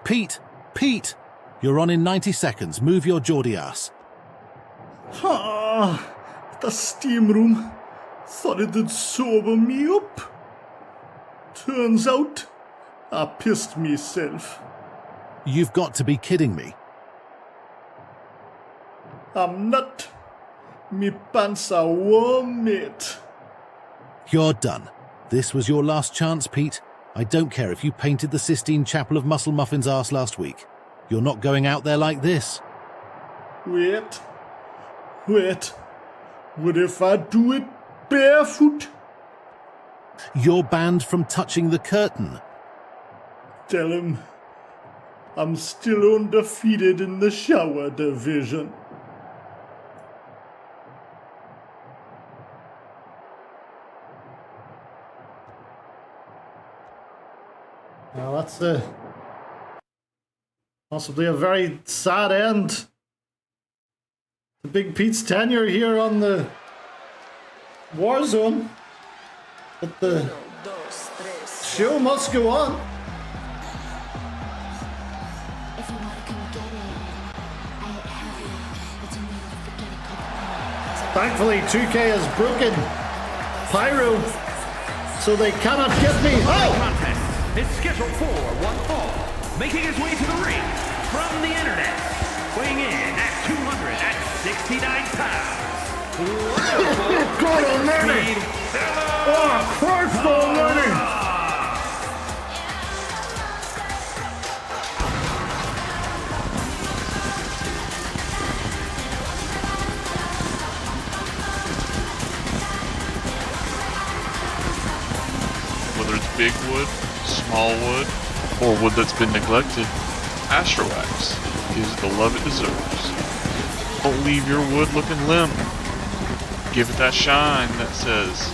Pete! Pete! You're on in 90 seconds. Move your Geordie ass. Ah, the steam room. Thought it'd sober me up. Turns out, I pissed myself. You've got to be kidding me. I'm not. Me pants are warm, mate. You're done. This was your last chance, Pete. I don't care if you painted the Sistine Chapel of Muscle Muffin's arse last week. You're not going out there like this. Wait. What if I do it barefoot? You're banned from touching the curtain. Tell him I'm still undefeated in the shower division. Well, that's possibly a very sad end to Big Pete's tenure here on the Warzone. But the show must go on. Thankfully, 2K has broken Pyro, so they cannot get me. Oh! Contest is scheduled for one fall. Making his way to the ring from the internet, weighing in at 269 pounds. God almighty! Oh, Christ almighty! Whether it's big wood, small wood, or wood that's been neglected, Astrowax gives the love it deserves. Don't leave your wood looking limp. Give it that shine that says,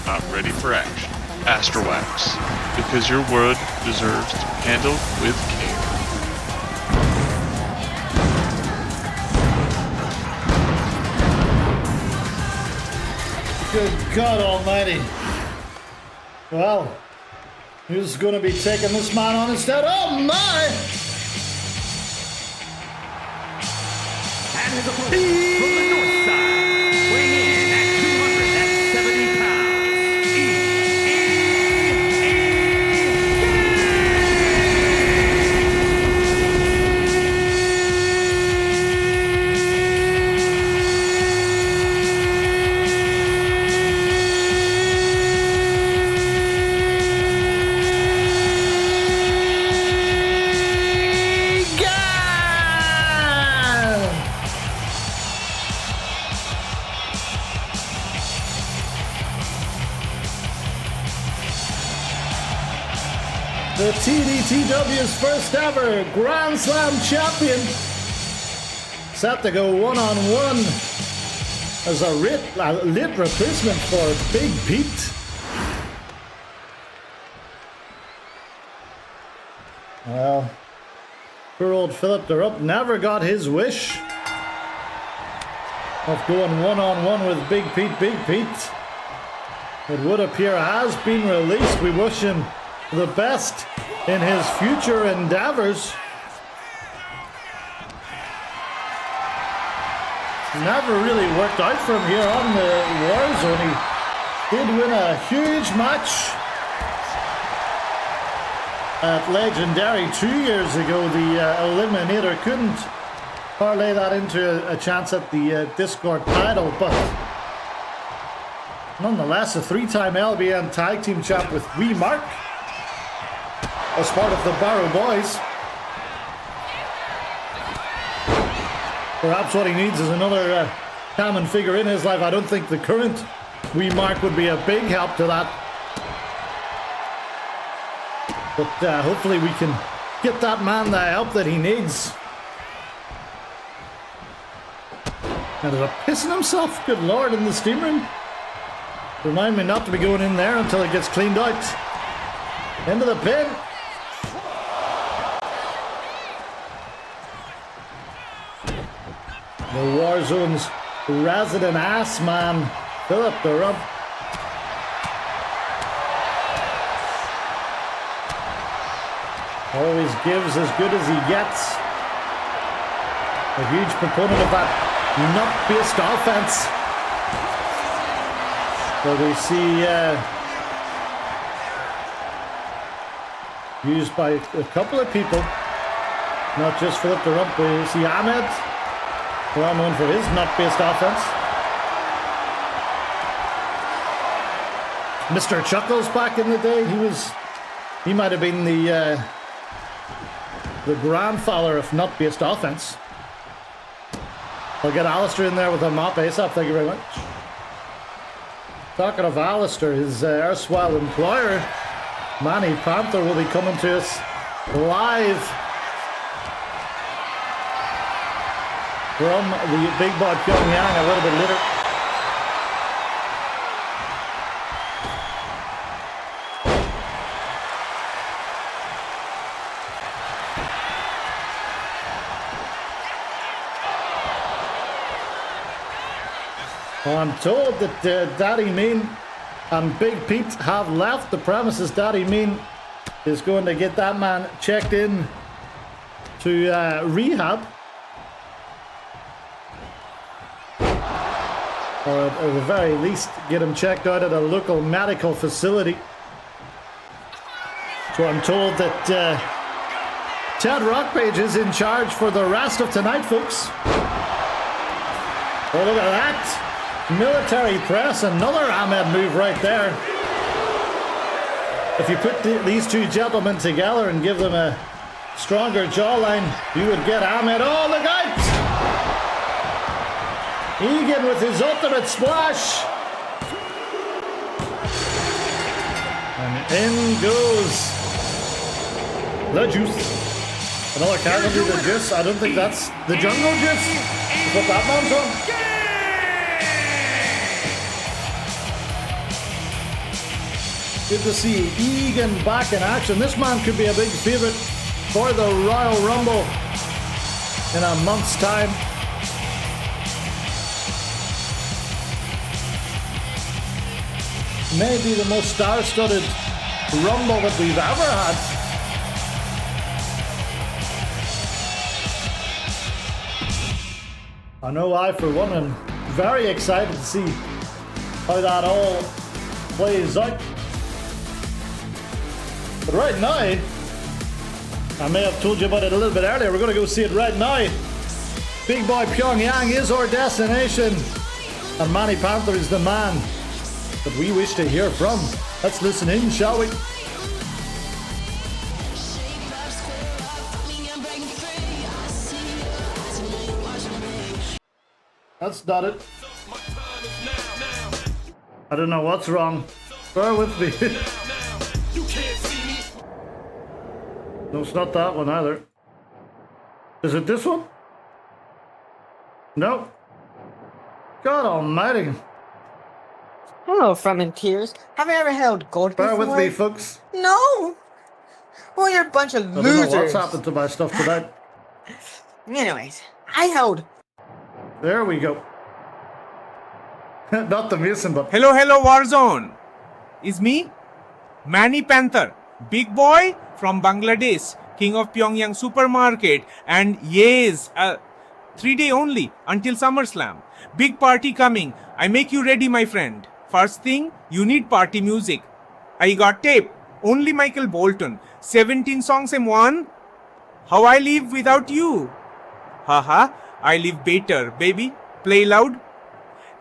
I'm ready for action. Astrowax, because your wood deserves to be handled with care. Good God almighty. Well, who's going to be taking this man on instead? Oh my! And his opponent from the north side, weighing in at 270 pounds. The TDTW's first ever Grand Slam champion, set to go one-on-one as a lit replacement for Big Pete. Well, poor old Philip Derup never got his wish of going one-on-one with Big Pete. Big Pete, it would appear, has been released. We wish him the best in his future endeavors. Never really worked out for him here on the Warzone. He did win a huge match at Legendary 2 years ago. The Eliminator couldn't parlay that into a chance at the Discord title, but nonetheless, a three-time LBN tag team champ with Wee Mark as part of the Barrow Boys. Perhaps what he needs is another common figure in his life. I don't think the current wee mark would be a big help to that. But hopefully we can get that man the help that he needs. Ended up pissing himself, good lord, in the steam room. Remind me not to be going in there until it gets cleaned out. Into the pin. The Warzone's resident ass man, Philip the Rump. Always gives as good as he gets. A huge proponent of that nut-based offense. So we see used by a couple of people, not just Philip the Rump. We see Ahmed, well known for his nut-based offense. Mr. Chuckles back in the day, he might have been the grandfather of nut-based offense. I'll get Alistair in there with a mop ASAP, thank you very much. Talking of Alistair, his erstwhile employer, Manny Panther, will be coming to us live from the Big Boy Pyongyang a little bit later. Well, I'm told that Daddy Mean and Big Pete have left the premises. Daddy Mean is going to get that man checked in to rehab. Or at the very least, get him checked out at a local medical facility. So I'm told that Ted Rockpage is in charge for the rest of tonight, folks. Oh, look at that. Military press, another Ahmed move right there. If you put these two gentlemen together and give them a stronger jawline, you would get Ahmed. Oh, look out! Egan with his ultimate splash. And in goes the juice. Another casualty of the juice. I don't think that's the jungle juice. Is what that man's on. Good to see Egan back in action. This man could be a big favourite for the Royal Rumble in a month's time. Maybe the most star-studded Rumble that we've ever had. I know I, for one, am very excited to see how that all plays out. But right now, I may have told you about it a little bit earlier, we're going to go see it right now. Big Boy Pyongyang is our destination, and Manny Panther is the man that we wish to hear from. Let's listen in, shall we? That's not it. I don't know what's wrong. Bear with me. No, it's not that one either. Is it this one? No. God almighty. Hello, Frontiers. Have you ever held gold Bear before? with me, folks. No. Well, you're a bunch of I don't losers. know what's happened to my stuff tonight. Anyways, I held. There we go. Not the Mason, but... Hello, Warzone. Is me, Manny Panther, big boy from Bangladesh, king of Pyongyang supermarket, and yes, 3 day only until Summerslam. Big party coming. I make you ready, my friend. First thing, you need party music. I got tape. Only Michael Bolton. 17 songs in one. How I live without you? Haha, I live better, baby. Play loud.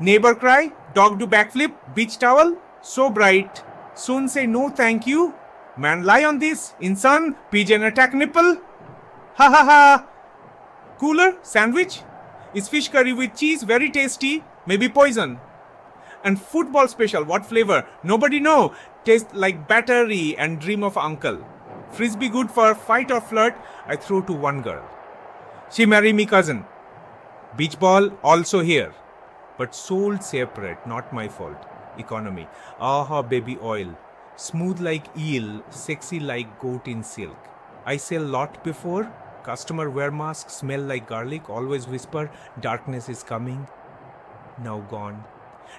Neighbor cry, dog do backflip, beach towel, so bright. Soon say no thank you. Man lie on this, in sun, pigeon attack nipple. Ha ha ha. Cooler, sandwich. Is fish curry with cheese very tasty? Maybe poison. And football special, what flavor? Nobody know. Taste like battery and dream of uncle. Frisbee good for fight or flirt, I throw to one girl. She marry me cousin. Beach ball also here. But sold separate, not my fault. Economy. Aha baby oil. Smooth like eel, sexy like goat in silk. I sell lot before. Customer wear mask, smell like garlic, always whisper, darkness is coming. Now gone.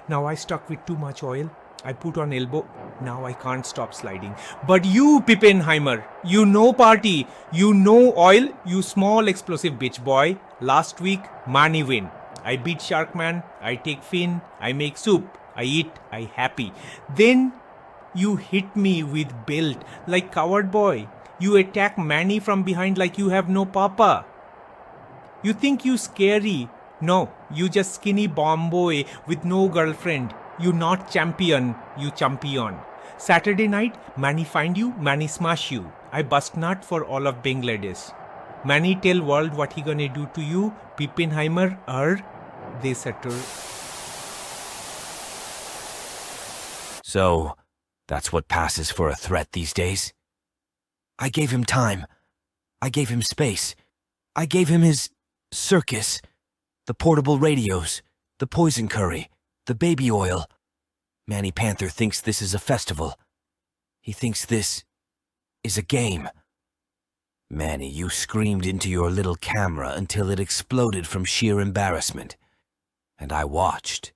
Now I stuck with too much oil. I put on elbow. Now I can't stop sliding. But you, Pippenheimer, you know party, you know oil, you small explosive bitch boy. Last week, money win. I beat Sharkman, I take fin, I make soup, I eat, I happy. Then you hit me with belt like coward boy. You attack Manny from behind like you have no papa. You think you scary. No, you just skinny bomb boy with no girlfriend. You not champion, you champion. Saturday night, Manny find you, Manny smash you. I bust nut for all of Bangladesh. Manny tell world what he gonna do to you, Pippenheimer, they settle. So, that's what passes for a threat these days? I gave him time. I gave him space. I gave him his circus. The portable radios. The poison curry. The baby oil. Manny Panther thinks this is a festival. He thinks this is a game. Manny, you screamed into your little camera until it exploded from sheer embarrassment. And I watched.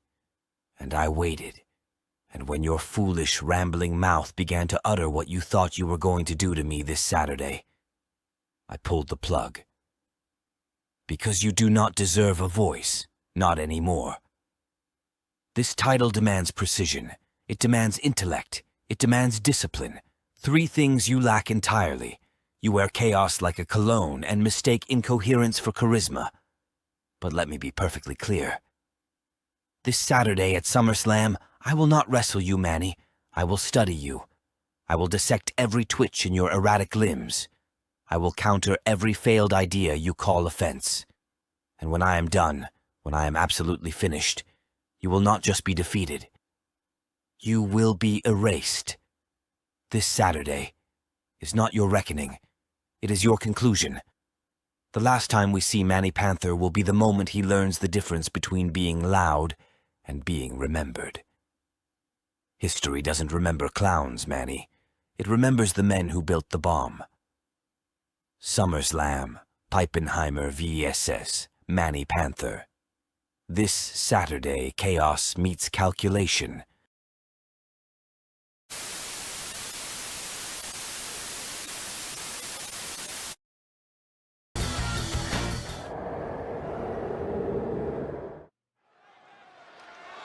And I waited. And when your foolish, rambling mouth began to utter what you thought you were going to do to me this Saturday, I pulled the plug. Because you do not deserve a voice, not anymore. This title demands precision. It demands intellect. It demands discipline. 3 things you lack entirely. You wear chaos like a cologne and mistake incoherence for charisma. But let me be perfectly clear. This Saturday at Summerslam, I will not wrestle you, Manny. I will study you. I will dissect every twitch in your erratic limbs. I will counter every failed idea you call offense. And when I am done, when I am absolutely finished, you will not just be defeated. You will be erased. This Saturday is not your reckoning. It is your conclusion. The last time we see Manny Panther will be the moment he learns the difference between being loud and being remembered. History doesn't remember clowns, Manny. It remembers the men who built the bomb. Summerslam, Pippenheimer vs. Manny Panther. This Saturday, chaos meets calculation.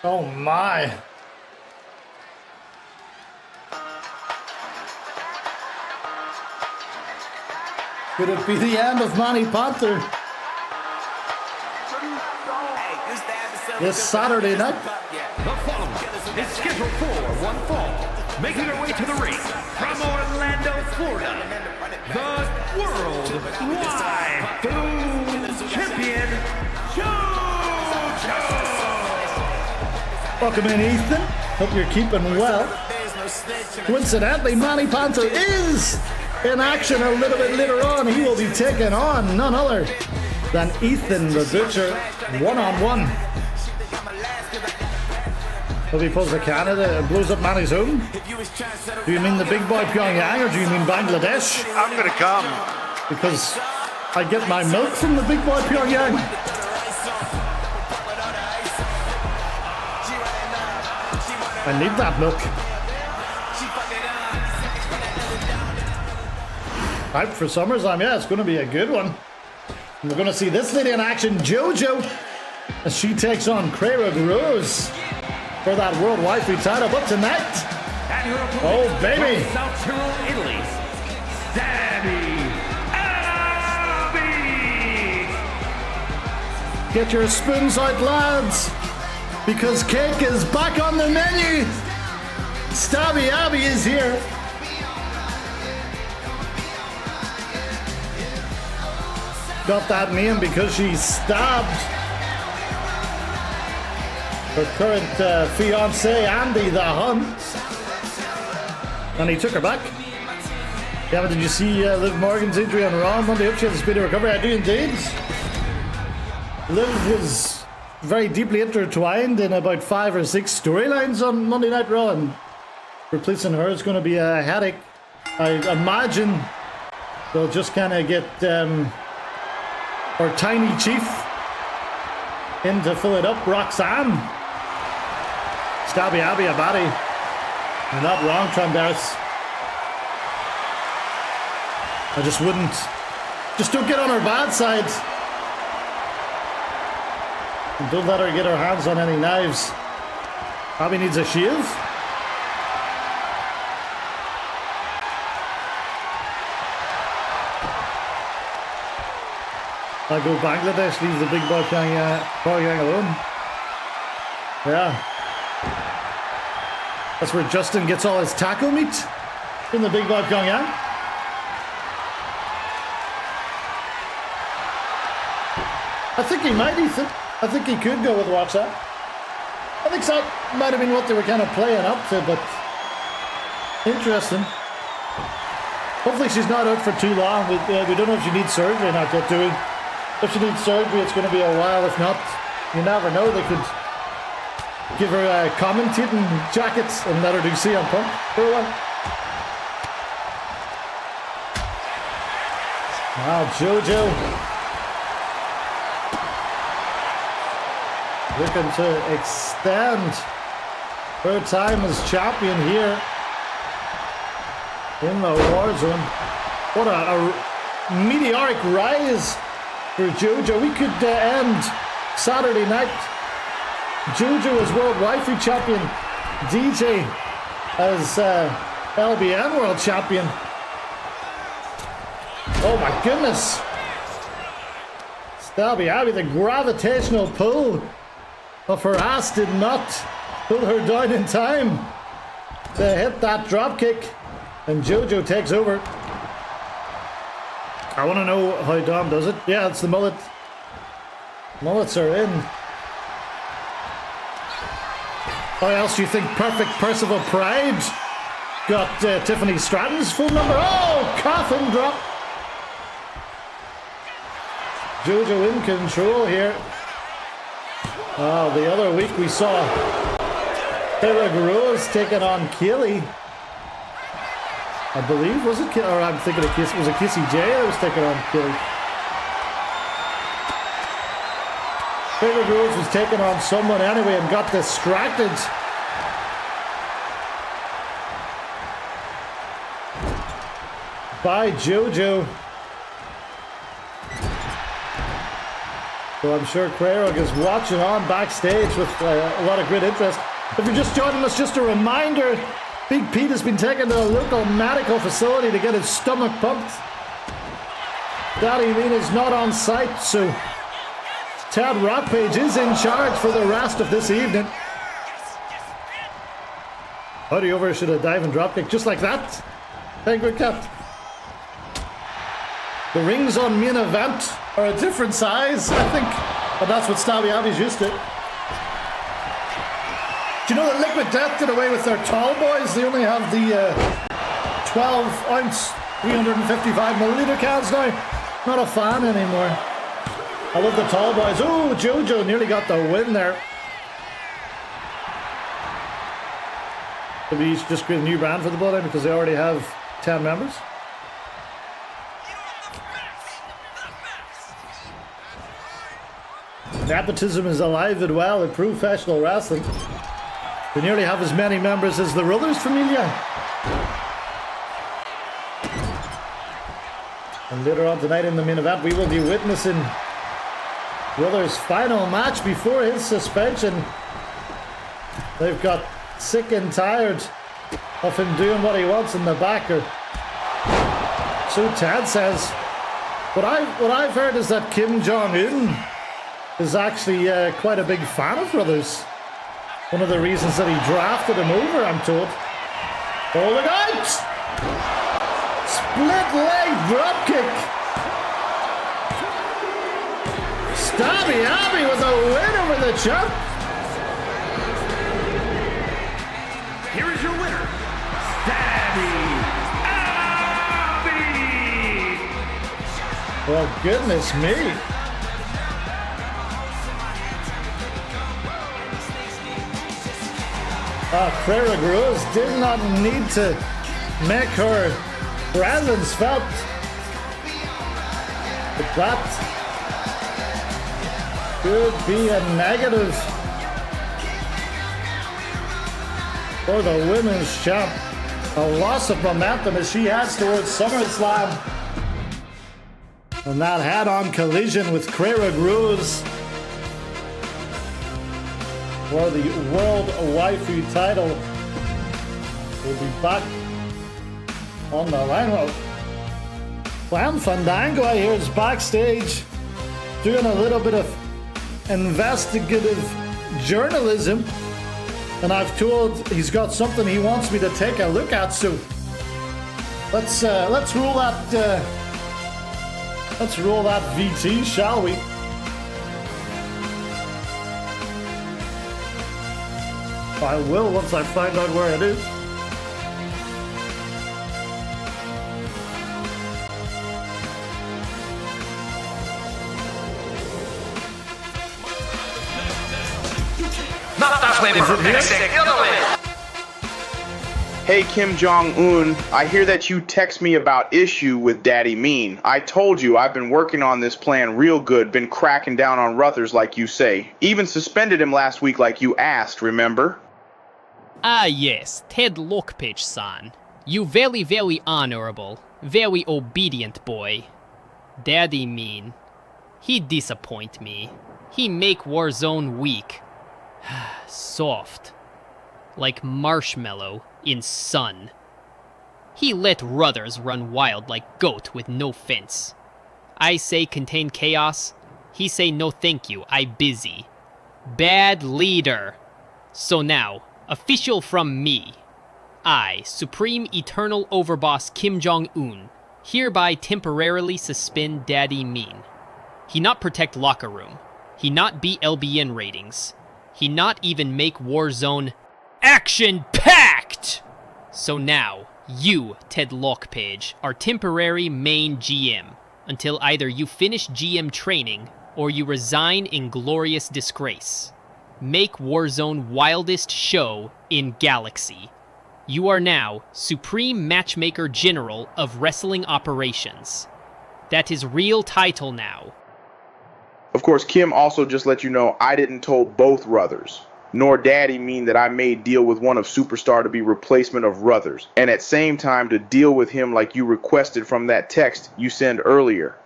Oh my. Could it be the end of Manny Panther? This Saturday night. The following is scheduled for one fall. Making her way to the ring from Orlando, Florida, the Worldwide Boom Champion, JoJo! Welcome in, Ethan. Hope you're keeping well. Coincidentally, Manny Panther is in action a little bit later on. He will be taking on none other than Ethan the Butcher one-on-one. Will he pulls to Canada and blows up Manny's home? Do you mean the big boy Pyongyang, or do you mean Bangladesh? I'm gonna come. Because I get my milk from the big boy Pyongyang. I need that milk. Hype for Summerslam, yeah, it's going to be a good one. And we're going to see this lady in action, JoJo, as she takes on Crayra Rose for that World Waifu title. But tonight, oh baby, South Tyrol, Italy, Abby! Get your spoons out, lads, because cake is back on the menu. Stabby Abby is here. Got that name because she stabbed her current fiance, Andy the Hun. And he took her back. Yeah, but did you see Liv Morgan's injury on Raw Monday? Hope she has a speedy recovery. I do indeed. Liv was very deeply intertwined in about 5 or 6 storylines on Monday Night Raw, and replacing her is going to be a headache. I imagine they'll just kind of get our tiny chief in to fill it up. Roxanne. Stabby Abby Abadi. You're not wrong, Trandaris. I just wouldn't. Just don't get on her bad side. And don't let her get her hands on any knives. Abby needs a shield. I go Bangladesh, leave the big boy Pyongyang alone. Yeah. That's where Justin gets all his taco meat. In the big boy Pyongyang. I think he might, Ethan. I think he could go with Roxanne. I think that might have been what they were kind of playing up to, but interesting. Hopefully she's not out for too long. We don't know if she needs surgery or not yet, do we? If she needs surgery, it's going to be a while. If not, you never know. They could give her commentating jackets and let her do CM Punk for a while. Wow, JoJo. Looking to extend her time as champion here in the Warzone. What a meteoric rise for JoJo. We could end Saturday night. JoJo as World Waifu Champion. DJ as LBN World Champion. Oh my goodness. Stabby Abby, the gravitational pull of her ass did not pull her down in time to hit that drop kick, and JoJo takes over. I want to know how Dom does it. Yeah, it's the mullet. Mullets are in. How else do you think Perfect Percival Pride got Tiffany Stratton's phone number? Oh, coffin drop. JoJo in control here. Oh, the other week we saw Eric Rose taking on Kaylee. I believe, was it? Or I'm thinking of Kiss. Was it Kissy J that was taking on Kaylee? Eric Rose was taking on someone anyway and got distracted. By JoJo. So I'm sure Quayrog is watching on backstage with a lot of great interest. If you're just joining us, just a reminder, Big Pete has been taken to a local medical facility to get his stomach pumped. Daddy Lean is not on site, so Ted Rockpage is in charge for the rest of this evening. Howdy over should a dive and dropkick just like that. Penguin Cat. The rings on main event are a different size, I think, but that's what Stabby Abby's used to. Do you know that Liquid Death did away with their tall boys? They only have the 12-ounce, 355ml cans now. Not a fan anymore. I love the tall boys. Oh, JoJo nearly got the win there. Maybe you should just create a new brand for the Bloodline because they already have 10 members. Nepotism is alive and well in professional wrestling. They nearly have as many members as the Rullers Familia. And later on tonight in the main event, we will be witnessing Rullers' final match before his suspension. They've got sick and tired of him doing what he wants in the back. Or so Ted says. What I've heard is that Kim Jong-un is actually quite a big fan of Rullers. One of the reasons that he drafted him over, I'm told. Oh, look out! Split leg dropkick. Stabby Abby with a win over the champ. Oh, goodness me. Clara Gross did not need to make her presence felt. But that could be a negative for the women's champ. A loss of momentum as she heads towards SummerSlam. And that head-on collision with Clara Gross for the World Waifu title will be back on the line. Well, Clan Fandango, I hear, is backstage doing a little bit of investigative journalism. And I've told he's got something he wants me to take a look at, so let's roll that VT, shall we? I will once I find out where it is. Hey Kim Jong-un, I hear that you text me about issue with Daddy Mean. I told you I've been working on this plan real good, been cracking down on Ruthers like you say. Even suspended him last week like you asked, remember? Ah yes, Ted Lockpitch-san. You very, very honorable, very obedient boy. Daddy Mean. He disappoint me. He make Warzone weak. Soft. Like marshmallow in sun. He let Ruthers run wild like goat with no fence. I say contain chaos. He say no thank you, I busy. Bad leader. So now, official from me. I, Supreme Eternal Overboss Kim Jong-un, hereby temporarily suspend Daddy Mean. He not protect locker room. He not beat LBN ratings. He not even make Warzone action-packed! So now, you, Ted Lockpage, are temporary main GM, until either you finish GM training, or you resign in glorious disgrace. Make Warzone wildest show in Galaxy. You are now Supreme Matchmaker General of Wrestling Operations. That is real title now. Of course, Kim also just let you know I didn't told both Ruthers, nor Daddy Mean that I made deal with one of Superstar to be replacement of Ruthers, and at same time to deal with him like you requested from that text you sent earlier.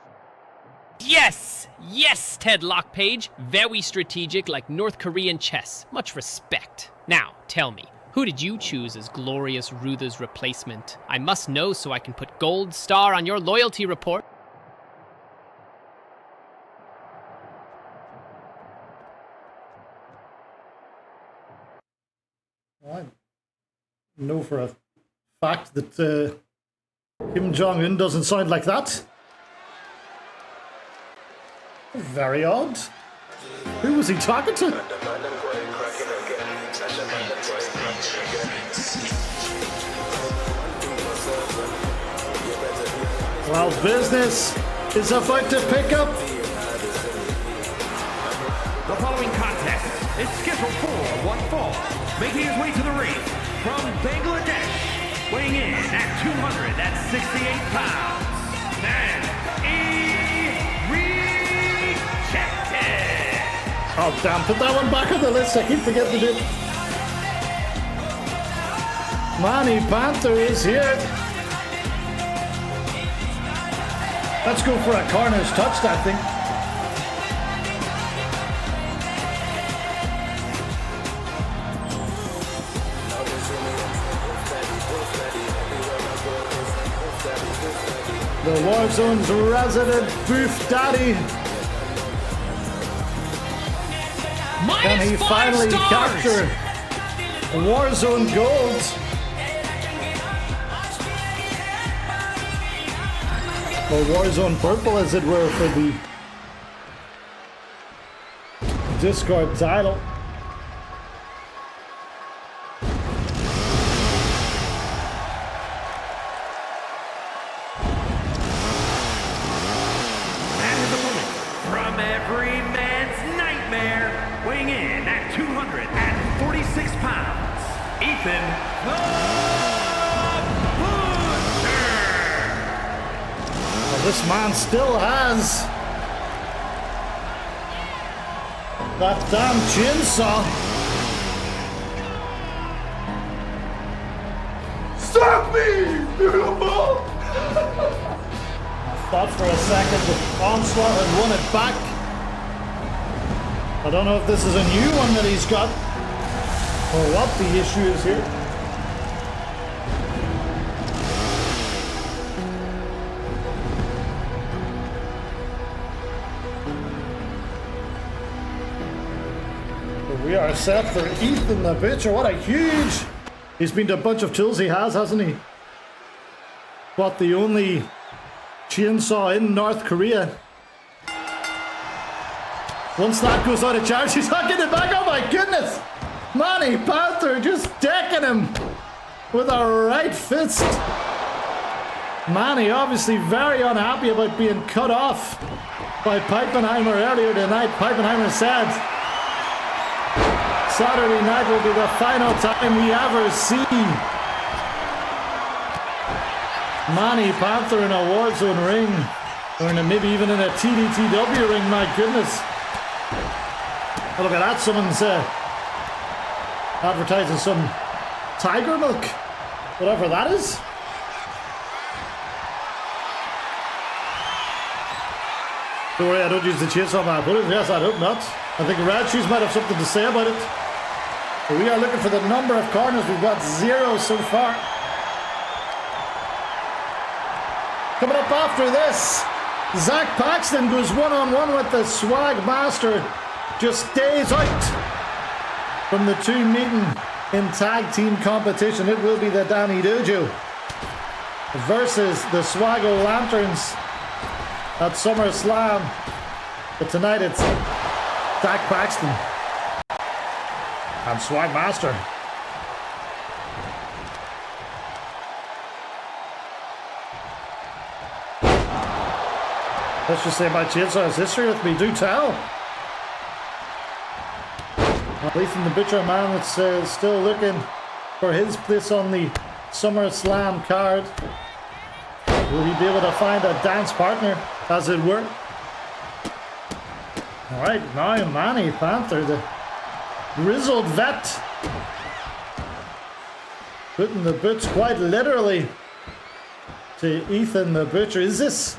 Yes! Yes, Ted Lockpage. Very strategic like North Korean chess. Much respect. Now, tell me, who did you choose as Glorious Ruther's replacement? I must know so I can put gold star on your loyalty report. I know for a fact that Kim Jong-un doesn't sound like that. Very odd. Who was he talking to? Well, business is about to pick up. The following contest is scheduled for one fall. Making his way to the ring from Bangladesh, weighing in at 268 pounds, and rejected. Oh damn, put that one back on the list, I keep forgetting to do it. Manny Panther is here. Let's go for a corner's touch, I think. The Warzone's resident Booth Daddy. Can he finally capture Warzone gold? Or Warzone purple, as it were, for the Discord title. every man's nightmare, weighing in at 246 pounds, Ethan the Butcher! Well, this man still has that damn chainsaw. Stop me, beautiful! Thought for a second that Onslaught had won it back. I don't know if this is a new one that he's got, or what the issue is here. But we are set for Ethan the Butcher. What a huge... He's been to a bunch of tills, he has, hasn't he? What, the only chainsaw in North Korea? Once that goes out of charge, he's not getting it back. Oh my goodness! Manny Panther just decking him with a right fist. Manny obviously very unhappy about being cut off by Peipenheimer earlier tonight. Peipenheimer said Saturday night will be the final time we ever see Manny Panther in a Warzone ring, or maybe even in a TDTW ring. My goodness. Oh, look at that, someone's advertising some tiger milk, whatever that is. Don't worry, I don't use the chainsaw man. Yes, I hope not. I think Red Shoes might have something to say about it. But we are looking for the number of corners. We've got 0 so far. Coming up after this, Zach Paxton goes one-on-one with the Swag Master. Just stays out from the two meeting in tag team competition. It will be the Danny Dojo versus the Swaggo Lanterns at Summerslam. But tonight it's Zach Paxton and Swag Master. Let's just say my chainsaw has history with me. Do tell. Well, Ethan the Butcher man that's still looking for his place on the SummerSlam card. Will he be able to find a dance partner, as it were? Alright, now Manny Panther, the grizzled vet, putting the boots quite literally to Ethan the Butcher. Is this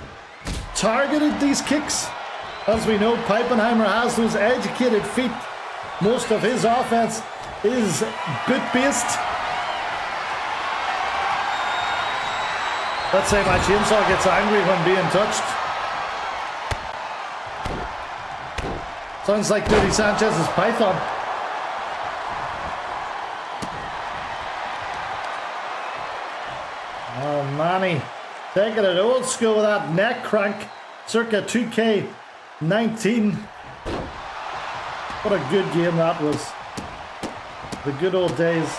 targeted, these kicks? As we know, Peipenheimer has those educated feet. Most of his offense is boot-based. Let's say my chainsaw gets angry when being touched. Sounds like Dirty Sanchez's python. Oh, Manny, taking it old school with that neck crank, circa 2K19. What a good game that was. The good old days.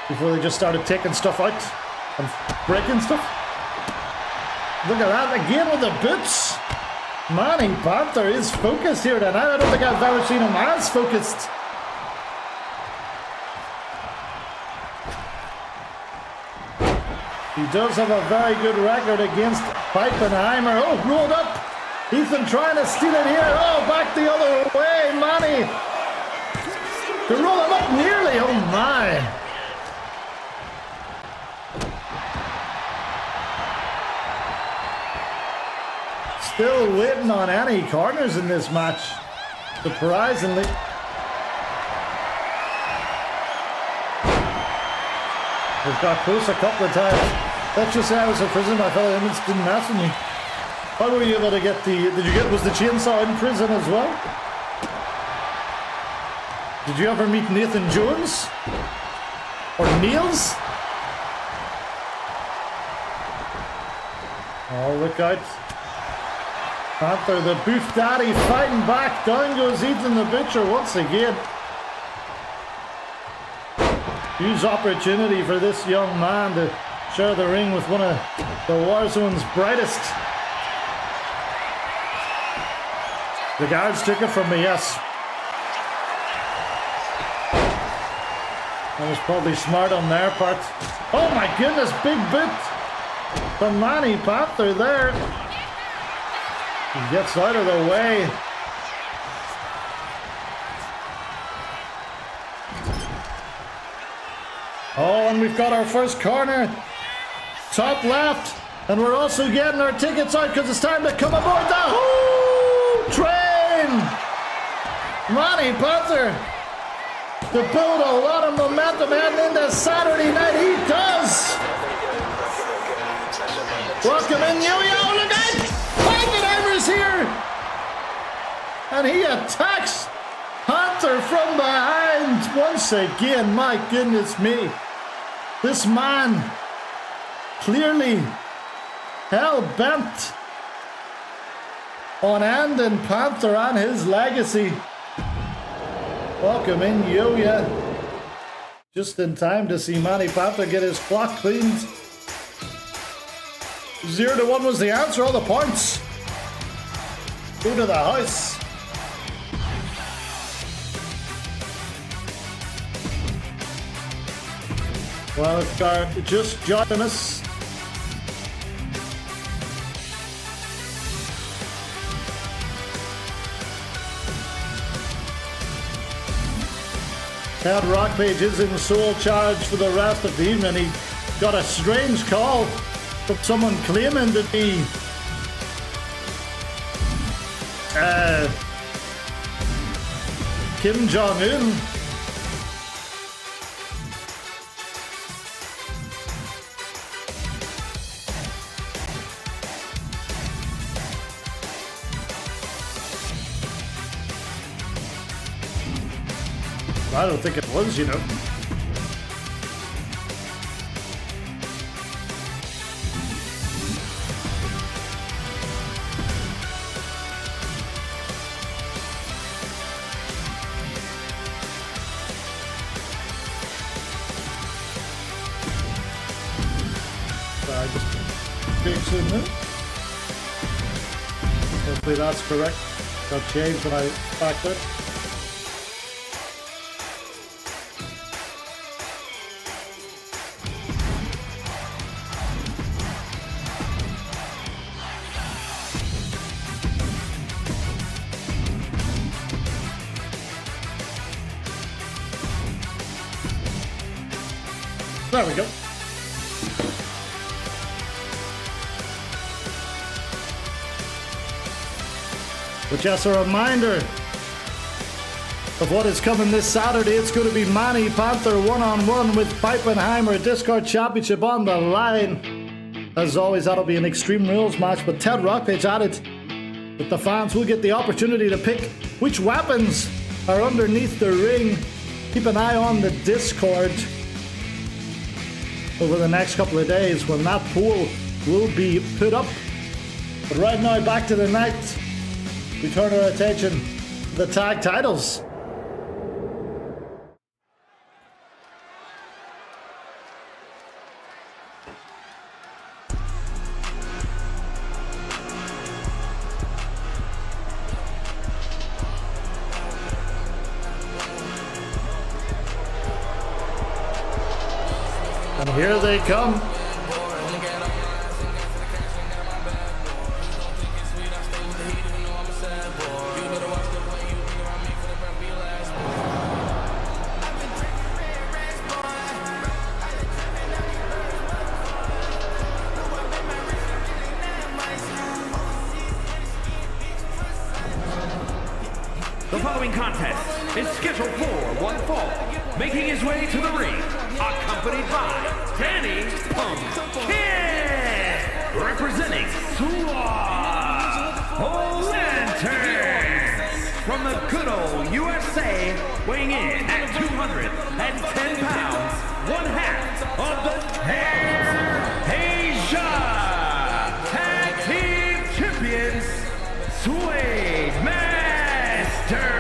Before they just started taking stuff out and breaking stuff. Look at that, again with the boots. Manny Panther is focused here tonight. I don't think I've ever seen him as focused. He does have a very good record against Peipenheimer. Oh, rolled up. Ethan trying to steal it here. Oh, back the other way, Manny. To roll him up nearly. Oh my. Still waiting on any corners in this match, surprisingly. We've got close a couple of times. Let's just say I was in prison, my fellow inmates didn't answer me. How were you able to get was the chainsaw in prison as well? Did you ever meet Nathan Jones? Or Niels? Oh, look out. Panther, the Boof Daddy, fighting back. Down goes Ethan the Butcher once again. Huge opportunity for this young man to share the ring with one of the Warzone's brightest. The guards took it from me, yes. That was probably smart on their part. Oh my goodness, big boot from Manny Panther there. He gets out of the way. Oh, and we've got our first corner. Top left. And we're also getting our tickets out because it's time to come aboard the train. Manny Panther to build a lot of momentum heading into Saturday night. He does. Welcome in, Yo-Yo. Look out! Heidenheimer's here. And he attacks Panther from behind once again. My goodness me. This man clearly hell-bent on ending Panther and his legacy. Welcome in, Yo-Yo. Just in time to see Manny Panther get his clock cleaned. 0-1 was the answer, all the points go to the house. Well, if you're just joining us, Ted Rockpage is in sole charge for the rest of the evening. He got a strange call from someone claiming to be Kim Jong-un. I don't think it was, you know. I just fix it now. Hopefully that's correct. Got changed when I backed it. There we go. But just a reminder of what is coming this Saturday. It's going to be Manny Panther one-on-one with Pipenheimer, Discord Championship on the line. As always, that'll be an Extreme Rules match, but Ted Rockpage added that the fans will get the opportunity to pick which weapons are underneath the ring. Keep an eye on the Discord over the next couple of days when that poll will be put up. But right now, back to the night. We turn our attention to the tag titles. And here they come. The following contest is scheduled for one fall. Making his way to the ring, accompanied by Danny Punk Kid, representing Lanterns from the good old USA, weighing in at 210 pounds, one half of the Asia Tag Team Champions, Suede Master.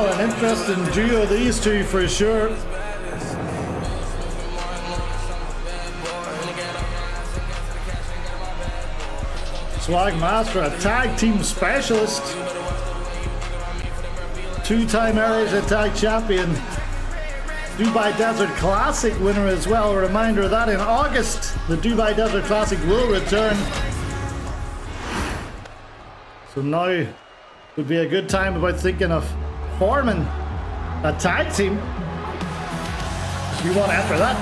Well, an interesting duo, these two for sure. Swag Master, a tag team specialist. Two-time Irish Tag Champion. Dubai Desert Classic winner as well. A reminder that in August, the Dubai Desert Classic will return. So now would be a good time about thinking of forming a tag team. If you want to enter that.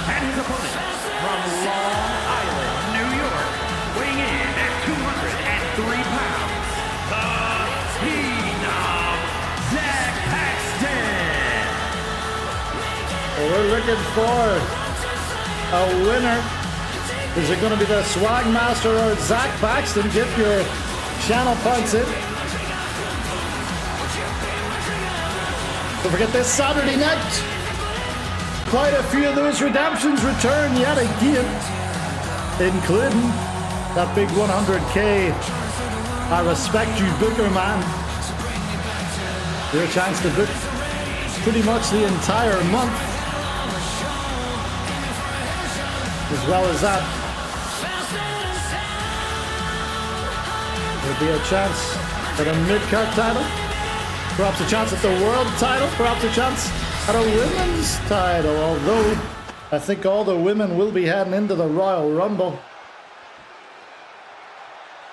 And his opponent from Long Island, New York, weighing in at 203 pounds, the Phenom, Zach Paxton. Well, we're looking for a winner. Is it going to be the Swag Master or Zach Paxton? Get your channel points in. Don't forget this Saturday night. Quite a few of those redemptions return yet again, including that big 100K I Respect You Booker Man. Your chance to book pretty much the entire month. As well as that, there'll be a chance at a mid-card title, perhaps a chance at the world title, perhaps a chance at a women's title, although I think all the women will be heading into the Royal Rumble.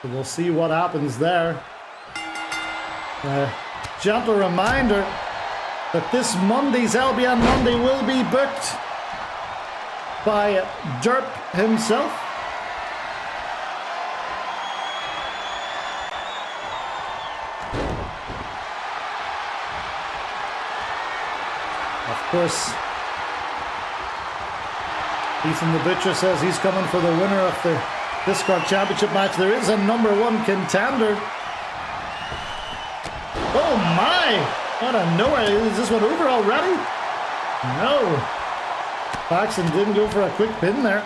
So we'll see what happens there. Gentle reminder that this Monday's LBN Monday will be booked by Derp himself. Of course, Ethan the Butcher says he's coming for the winner of the Discard Championship match. There is a #1 contender. Oh my! Out of nowhere, is this one over already? No. Paxton didn't go for a quick pin there.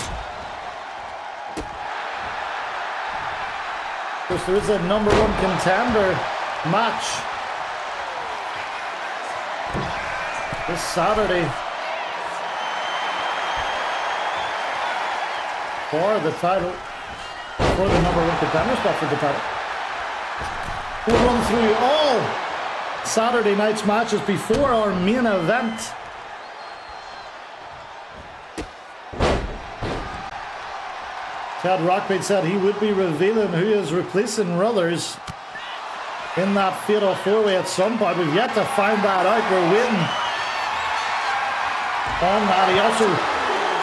Of course, there is a #1 contender match this Saturday for the title, for the #1 contender spot for the title. We'll run through all Saturday night's matches before our main event. Ted Rockbait said he would be revealing who is replacing Ruthers in that fatal four-way at some point. We've yet to find that out. We're waiting on that. He also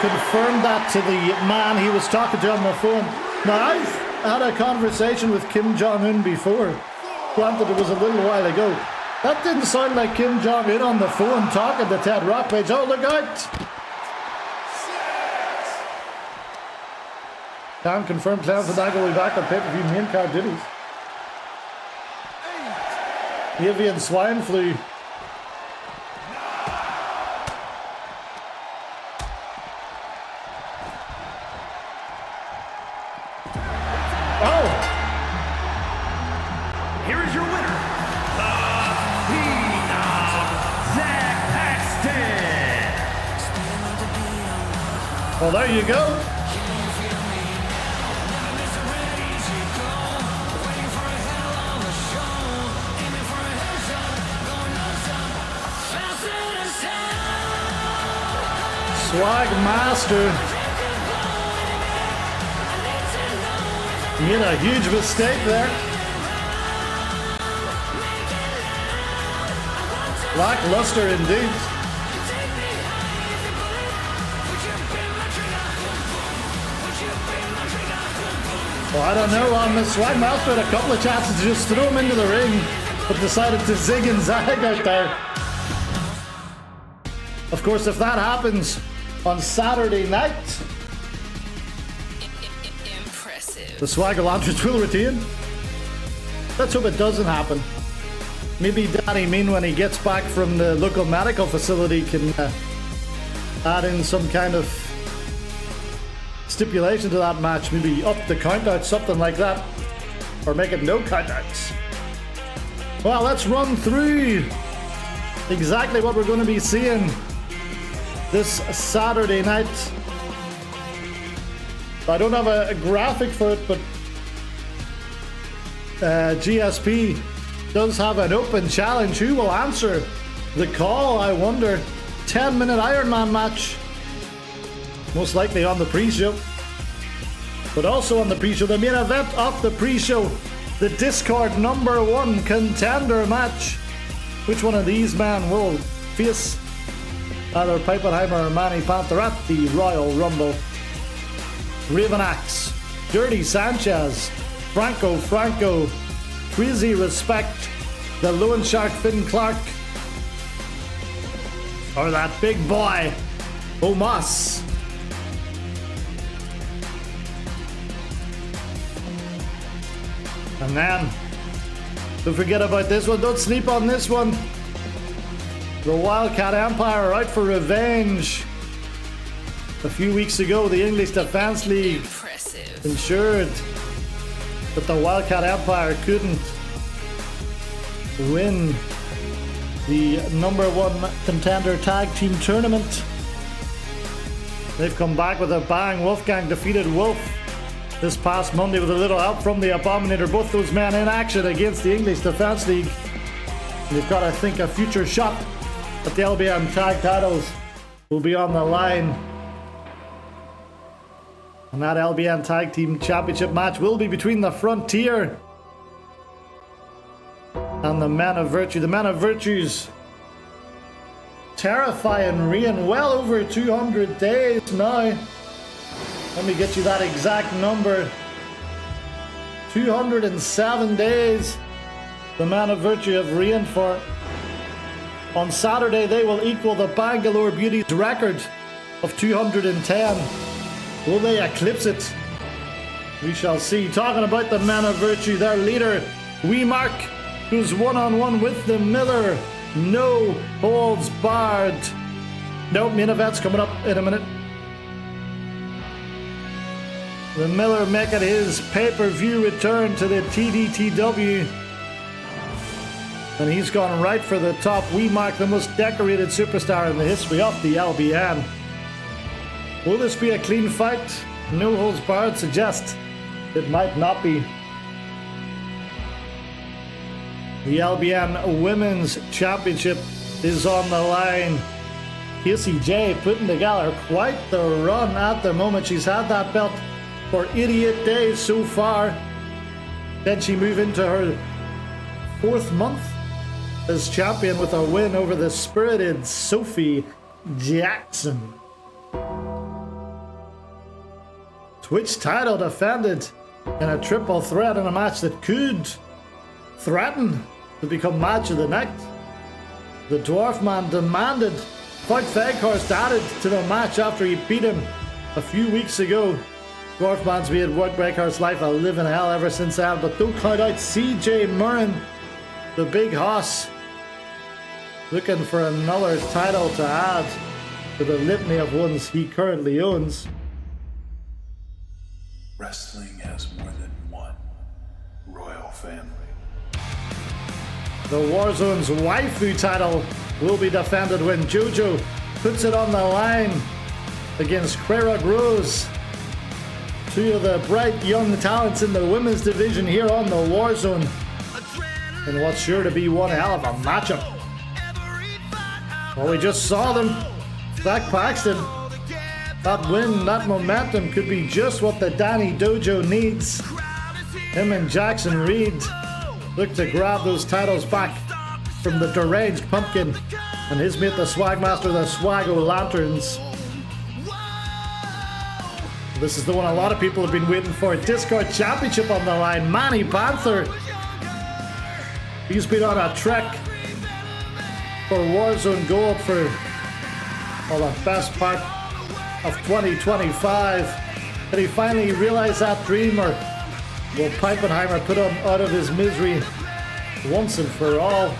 confirmed that to the man he was talking to on the phone. Now, I've had a conversation with Kim Jong-un before. Granted, it was a little while ago. That didn't sound like Kim Jong-un on the phone talking to Ted Rockbait. Oh, look out! Can confirm Clown Fandango will be back on pay-per-view main card duties. Avian swine flu. Oh! Here is your winner, the Phenom, Zach Paxton. Well, there you go. Swag Master made a huge mistake there. Lackluster indeed. Well, I don't know. The Swag Master had a couple of chances to just throw him into the ring, but decided to zig and zag out there. Of course, if that happens on Saturday night, the Swagger Launchers will retain. Let's hope it doesn't happen. Maybe Danny Mean, when he gets back from the local medical facility, can add in some kind of stipulation to that match. Maybe up the countouts, something like that. Or make it no countouts. Well, let's run through exactly what we're going to be seeing this Saturday night. I don't have a graphic for it, but GSP does have an open challenge. Who will answer the call, I wonder? 10-minute Ironman match. Most likely on the pre-show. But also on the pre-show, the main event of the pre-show, the Discord #1 contender match. Which one of these men will face either Pippenheimer or Manny Panther at the Royal Rumble? Raven Axe, Dirty Sanchez, Franco, Crazy Respect, the Loan Shark Finn Clark, or that big boy, Omos. And then, don't forget about this one, don't sleep on this one. The Wildcat Empire out for revenge. A few weeks ago, the English Defence League ensured that the Wildcat Empire couldn't win the #1 contender tag team tournament. They've come back with a bang. Wolfgang defeated Wolf this past Monday with a little help from the Abominator. Both those men in action against the English Defence League. And they've got, I think, a future shot at the LBM tag titles will be on the line. And that LBN Tag Team Championship match will be between the Frontier and the Men of Virtue. The Men of Virtue's terrifying reign, well over 200 days now. Let me get you that exact number. 207 days the Men of Virtue have reigned for. On Saturday, they will equal the Bangalore Beauty's record of 210. Will they eclipse it? We shall see. Talking about the Men of Virtue, their leader, Mark, who's one-on-one with the Miller. No holds barred. No, main event's coming up in a minute. The Miller making his pay-per-view return to the TDTW. And he's gone right for the top. Mark, the most decorated superstar in the history of the LBN. Will this be a clean fight? No holds barred suggests it might not be. The LBN Women's Championship is on the line. Casey J putting together quite the run at the moment. She's had that belt for 88 days so far. Then she moved into her 4th month as champion with a win over the spirited Sophie Jackson. Twitch title defended in a triple threat in a match that could threaten to become match of the night. The Dwarf Man demanded Fight Faghorst added to the match after he beat him a few weeks ago. Dwarf Man's made Wout Faghorst's life a living hell ever since then, but don't count out CJ Murren, the big hoss, looking for another title to add to the litany of ones he currently owns. Wrestling has more than one royal family. The Warzone's waifu title will be defended when JoJo puts it on the line against Quera Gross. Two of the bright young talents in the women's division here on the Warzone. And what's sure to be one hell of a matchup. Well, we just saw them. Zach Paxton. That win, that momentum could be just what the Danny Dojo needs. Him and Jackson Reed look to grab those titles back from the deranged Pumpkin and his mate, the Swagmaster, the Swaggo Lanterns. This is the one a lot of people have been waiting for. Discord Championship on the line. Manny Panther. He's been on a trek for Warzone Gold for the best part of 2025. Did he finally realize that dream, or will Pippenheimer put him out of his misery once and for all?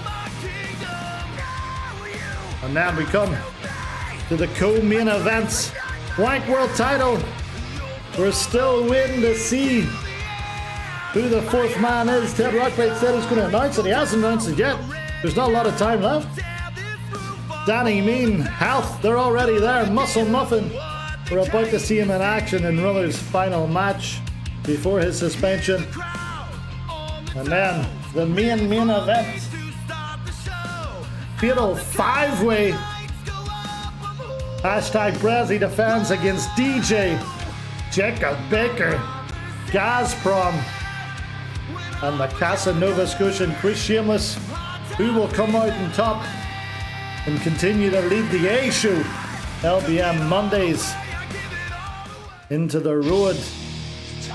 And now we come to the co-main events. Blank World title. We're still waiting to see who the fourth man is. Ted Rockbait said he's going to announce it. He hasn't announced it yet. There's not a lot of time left. Danny Mean, Health, they're already there. Muscle Muffin. We're about to see him in action in Ruller's final match before his suspension. And then the main event. Fatal 5-way. Hashtag Brazzy defends against DJ, Jacob Baker, Gazprom, and the Casa Nova Scotian Chris Shameless, who will come out on top and continue to lead the A show. LBM Mondays into the road,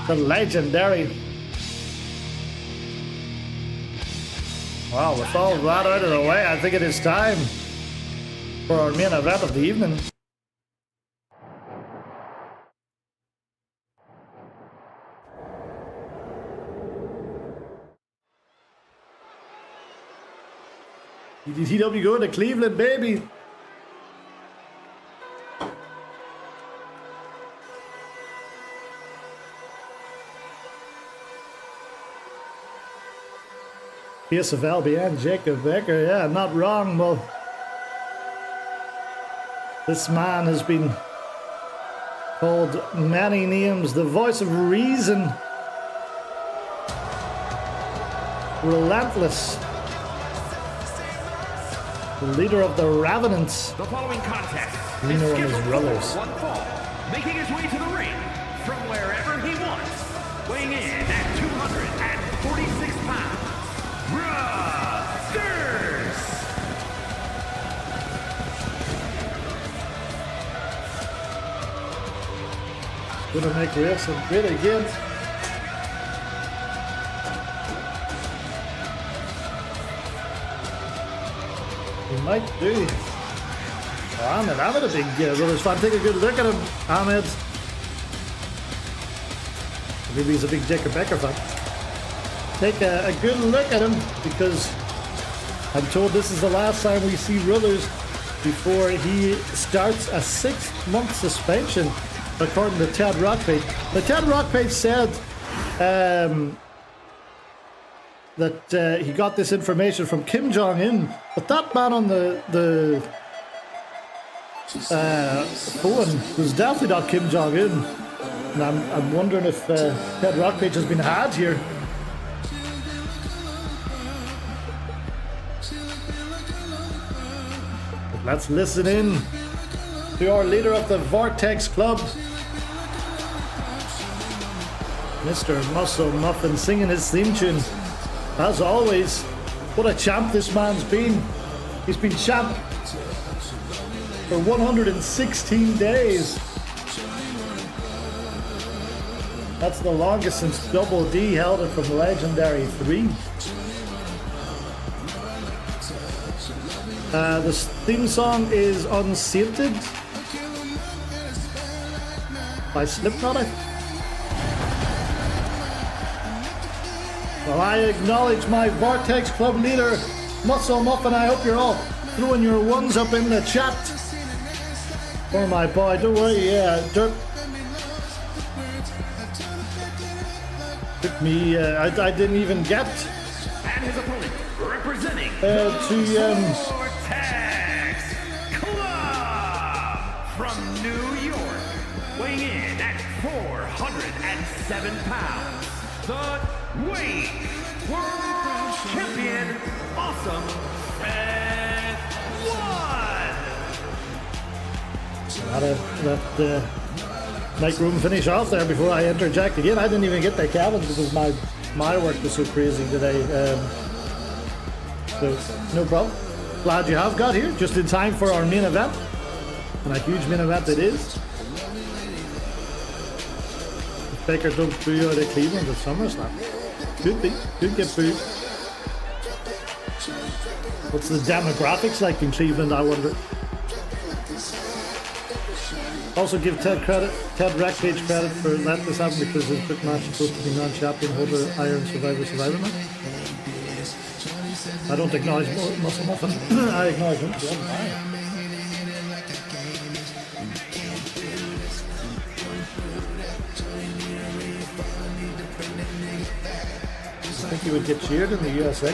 the legendary. Wow, with all that out of the way, I think it is time for our main event of the evening. EDTW going to Cleveland, baby. Face of LBN, Jacob Becker. Yeah, not wrong. Well, this man has been called many names. The voice of reason. Relentless. The leader of the Ravenants. The following contest We know him as Brothers. one fall, making his way to the ring from wherever he wants, weighing in at 246 pounds, Brothers! Gonna make wrestling great again. He might do. Oh, Ahmed a big Brothers fan. Take a good look at him, Ahmed. Maybe he's a big Jacob Becker fan. Take a good look at him, because I'm told this is the last time we see Brothers before he starts a 6-month suspension, according to Ted Rockpage. Now, Ted Rockpage said that he got this information from Kim Jong-un, but that man on the phone was definitely not Kim Jong-un. And I'm wondering if Ted Rockpage has been had here. But let's listen in to our leader of the Vortex Club, Mr. Muscle Muffin, singing his theme tune. As always, what a champ this man's been. He's been champ for 116 days. That's the longest since Double D held it from Legendary 3. The theme song is Unsainted by Slipknot, I think. Well, I acknowledge my Vortex Club leader, Muscle Muffin. I hope you're all throwing your ones up in the chat for my boy. Don't worry, yeah, Dirk. Took me, I didn't even get And his opponent, representing to Vortex Club from New York, weighing in at 407 pounds, the Weight World Champion, Awesome Red One. Let make room finish off there before I interject again. I didn't even get the cabins because my work was so crazy today. So no problem. Glad you have got here just in time for our main event, and a huge main event it is. If Baker don't boo you out of Cleveland at Summerslam, could get booed. What's the demographics like in Cleveland, I wonder? Also give Ted Rackpage credit for letting this happen, because his quick match is supposed to be non-champion holder Iron Survivor match. I don't acknowledge Muscle Muffin. I acknowledge him. I think he would get cheered in the USA.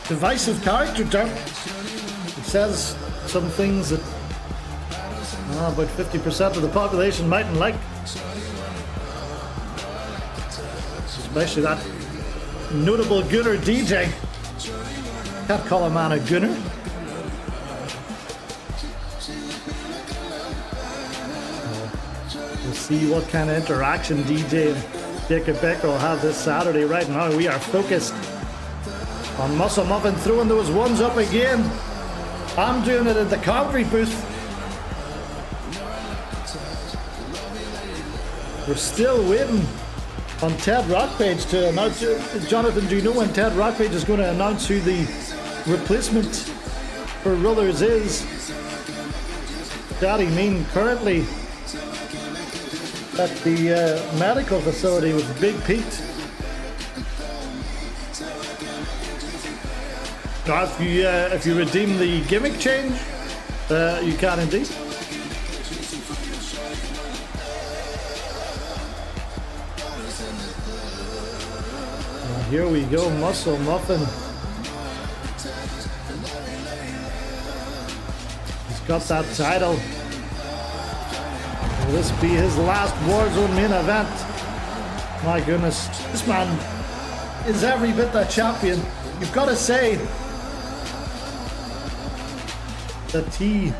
Divisive character, Tom. It says some things that about 50% of the population mightn't like. Especially that notable gunner DJ. Can't call a man a gunner. We'll see what kind of interaction DJ and Jacob Becker will have this Saturday. Right now we are focused on Muscle Muffin throwing those ones up again. I'm doing it in the concrete booth. We're still waiting on Ted Rockpage to announce. Jonathan, do you know when Ted Rockpage is going to announce who the replacement for Rullers is? Daddy Mean currently at the medical facility with Big Pete. If you redeem the gimmick change, you can indeed. Here we go, Muscle Muffin. He's got that title. Will this be his last Warzone main event? My goodness, this man is every bit the champion. You've got to say that he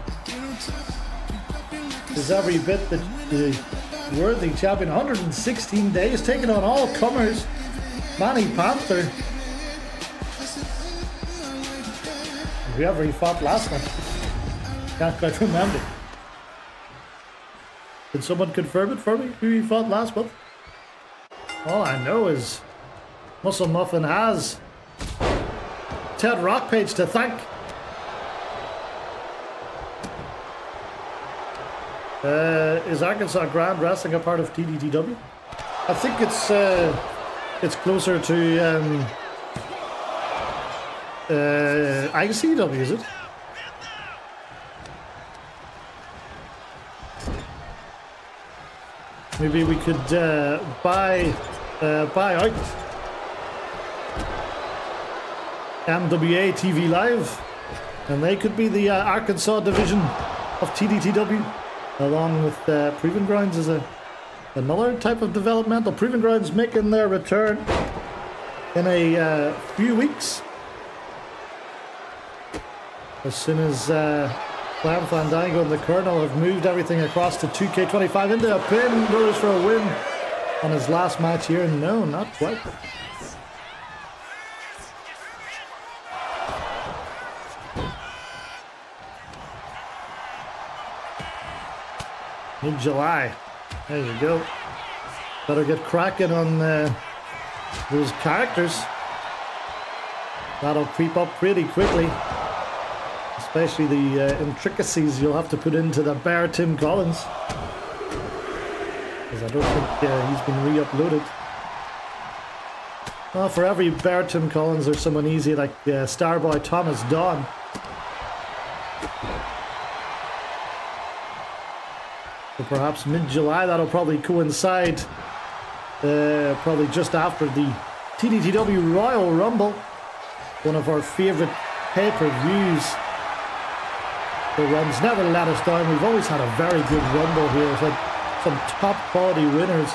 is every bit the worthy champion. 116 days, taking on all comers. Manny Panther. Whoever he fought last one. Can't quite remember. Did someone confirm it for me? Who he fought last month? All I know is Muscle Muffin has Ted Rockpage to thank. Is Arkansas Grand Wrestling a part of TDTW? I think it's closer to ICW, is it? Maybe we could buy out MWA TV Live, and they could be the Arkansas division of TDTW, along with Proving Grounds as another type of developmental. Proving Grounds making their return in a few weeks, as soon as Clam Fandango and the Colonel have moved everything across to 2K25 into a pin. Goes for a win on his last match here. No, not quite. Mid-July. There you go. Better get cracking on those characters. That'll creep up pretty quickly. Especially the intricacies you'll have to put into the Bear Tim Collins. Because I don't think he's been re-uploaded. Well, for every Bear Tim Collins, there's someone easy like Starboy Thomas Dawn. So perhaps mid-July, that'll probably coincide probably just after the TDTW Royal Rumble. One of our favourite pay-per-views. The runs never let us down. We've always had a very good Rumble here. We've had some top quality winners.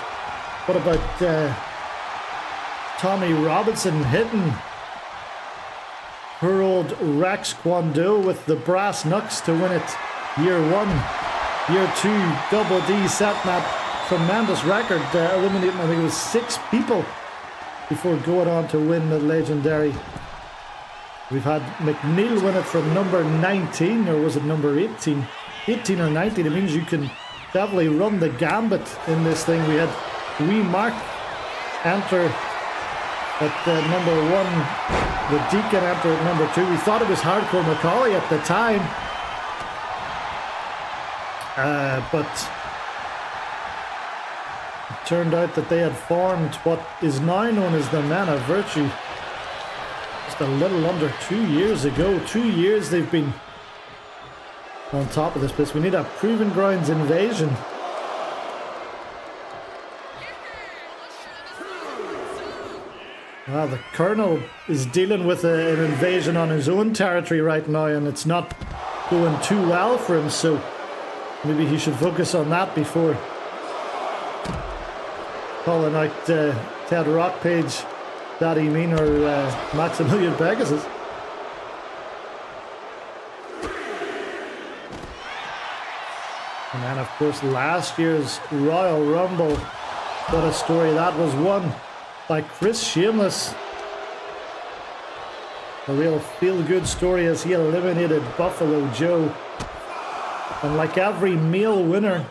What about Tommy Robinson hitting her old Rex Kwando with the brass knucks to win it year one. Year two, Double D setting that tremendous record, eliminating I think it was 6 people before going on to win the legendary. We've had McNeil win it from number 19, or was it number 18? 18 or 19, it means you can definitely run the gambit in this thing. We had Wee Mark enter at number 1, the Deacon enter at number 2. We thought it was Hardcore Macaulay at the time. But turned out that they had formed what is now known as the Men of Virtue. Just a little under 2 years ago. 2 years they've been on top of this place. We need a Proven Grounds invasion. The Colonel is dealing with an invasion on his own territory right now, and it's not going too well for him, so maybe he should focus on that before calling out Ted Rockpage, Daddy Mean, or Maximilian Pegasus. And then, of course, last year's Royal Rumble, what a story that was, won by Chris Shameless. A real feel-good story as he eliminated Buffalo Joe. And like every male winner,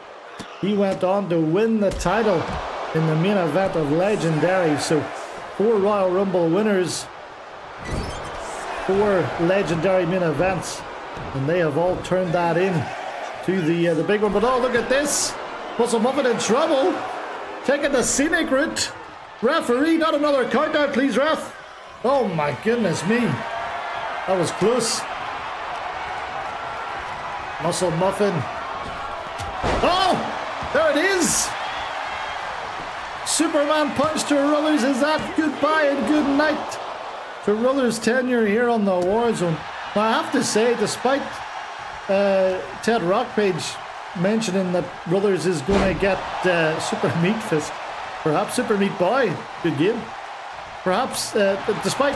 he went on to win the title in the main event of Legendary. So 4 Royal Rumble winners, 4 Legendary main events, and they have all turned that in to the big one. But oh, look at this! Muscle Muffin in trouble, taking the scenic route. Referee, not another countdown, please, ref. Oh my goodness me. That was close. Muscle Muffin. Oh! There it is! Superman punch to Rullers. Is that goodbye and good night to Rullers' tenure here on the Warzone? Now, I have to say, despite Ted Rockpage mentioning that Rullers is going to get Super Meat Fist, perhaps Super Meat Boy, good game. Perhaps, despite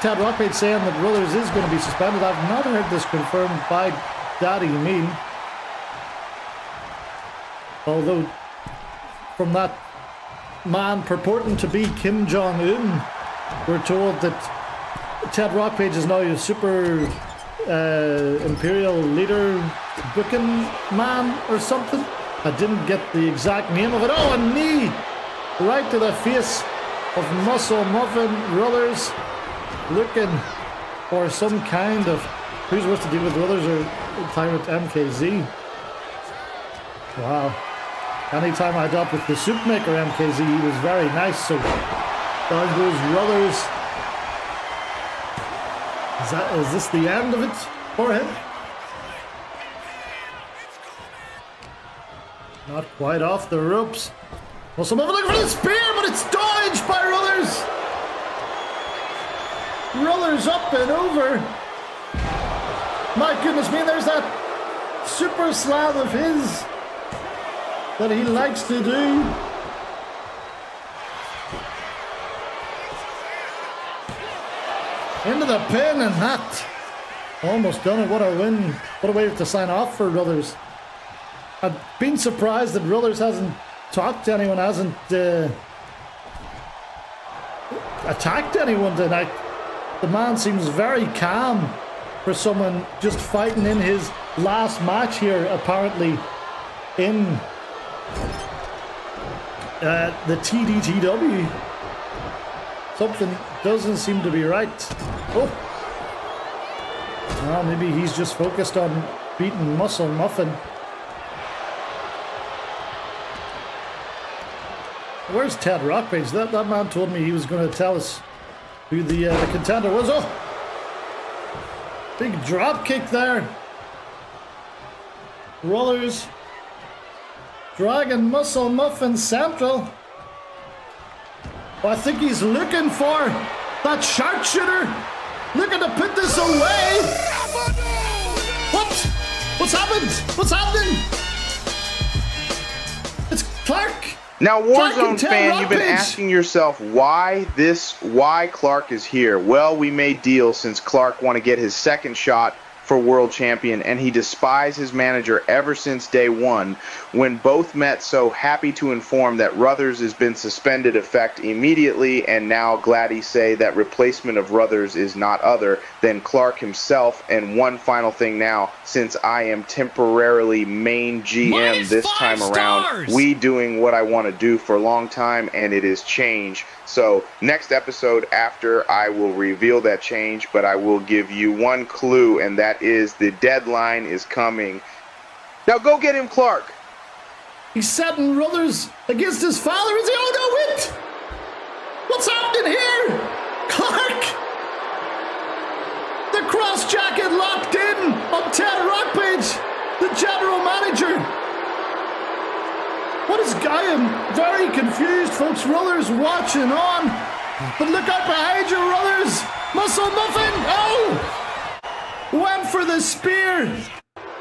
Ted Rockpage saying that Rullers is going to be suspended, I've not heard this confirmed by Daddy Mean. Although, from that man purporting to be Kim Jong-un, we're told that Ted Rockpage is now a super imperial leader booking man or something. I didn't get the exact name of it. Oh, a knee right to the face of Muscle Muffin. Rullers looking for some kind of, who's worse to deal with, Rullers or Tyrant MKZ? Wow. Anytime I dealt with the soup maker MKZ, he was very nice. So down goes Rullers. Is this the end of it for him? Not quite off the ropes. Muscle Muffin looking for the spear, but it's dodged by Rullers. Rullers up and over. My goodness me, there's that super slam of his that he likes to do. Into the pin, and that almost done it. What a win. What a way to sign off for Rullers. I've been surprised that Rullers hasn't talked to anyone, hasn't attacked anyone tonight. The man seems very calm for someone just fighting in his last match here, apparently, in the TDTW. Something doesn't seem to be right. Oh! Well, maybe he's just focused on beating Muscle Muffin. Where's Ted Rockpage? That man told me he was going to tell us who the contender was. Oh! Big drop kick there. Rullers dragging Muscle Muffin central. Oh, I think he's looking for that sharpshooter. Looking to put this away. What? What's happened? What's happening? It's Clark. Now, Warzone fan, you've been asking yourself why Clark is here. Well, we made deals since Clark want to get his second shot for world champion, and he despised his manager ever since day one, when both met. So happy to inform that Ruthers has been suspended effect immediately, and now Gladdy say that replacement of Ruthers is not other than Clark himself. And one final thing now, since I am temporarily main GM this time around, we doing what I want to do for a long time, and it is change. So next episode after, I will reveal that change, but I will give you one clue, and that is the deadline is coming. Now go get him, Clark. He's setting Ruthers against his father. Is he? Oh no, wait! What's happening here? Clark! The cross jacket locked in on Ted Rockpage, the general manager. What is I am very confused, folks. Ruthers watching on. But look out behind you, Ruthers! Muscle Muffin! Oh! Went for the spear.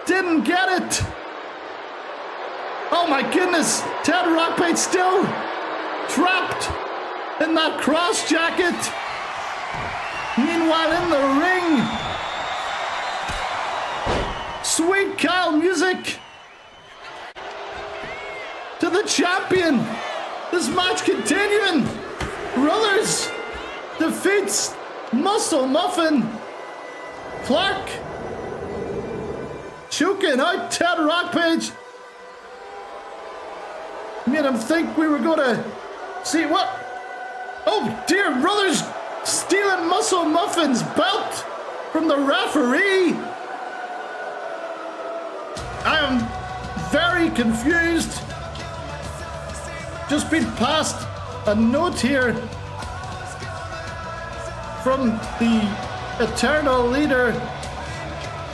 Didn't get it. Oh my goodness! Ted Rockpage still trapped in that cross jacket. Meanwhile, in the ring, sweet Kyle music to the champion. This match continuing. Ruthers defeats Muscle Muffin. Clark choking out Ted Rockpage. Made him think we were gonna see what? Oh dear, Ruthers stealing Muscle Muffin's belt from the referee. I am very confused. Just been passed a note here from the eternal leader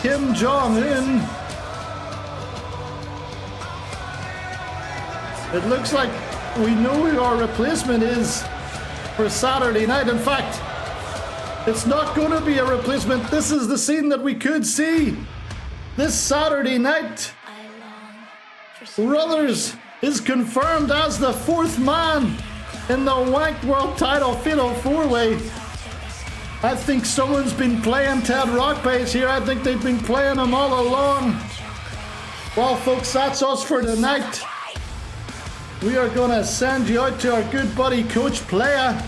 Kim Jong-un. It looks like we know who our replacement is for Saturday night. In fact, it's not going to be a replacement. This is the scene that we could see this Saturday night. Ruthers is confirmed as the fourth man in the Wank World title Fatal 4-Way. I think someone's been playing Ted Rockpage here. I think they've been playing him all along. Well, folks, that's us for tonight. We are going to send you out to our good buddy Coach Playa.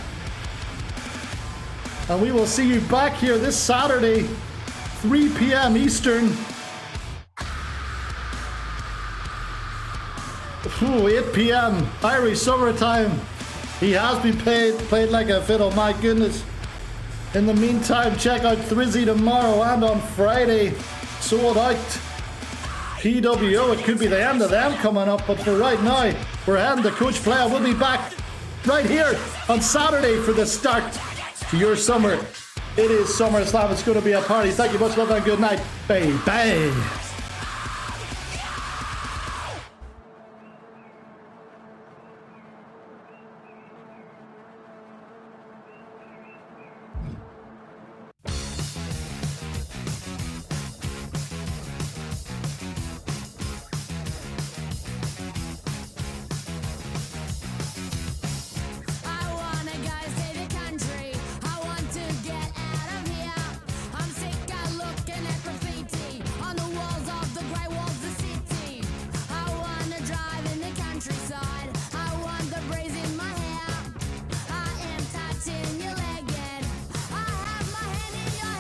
And we will see you back here this Saturday, 3 p.m. Eastern. Ooh, 8 p.m. Irish summertime. He has been played like a fiddle, my goodness. In the meantime, check out Thrizzy tomorrow and on Friday. Sold out. PWO, it could be the end of them coming up, but for right now, we're heading to Coach Playa. We'll be back right here on Saturday for the start to your summer. It is Summerslam. It's going to be a party. Thank you much, love, and good night. Bye bye.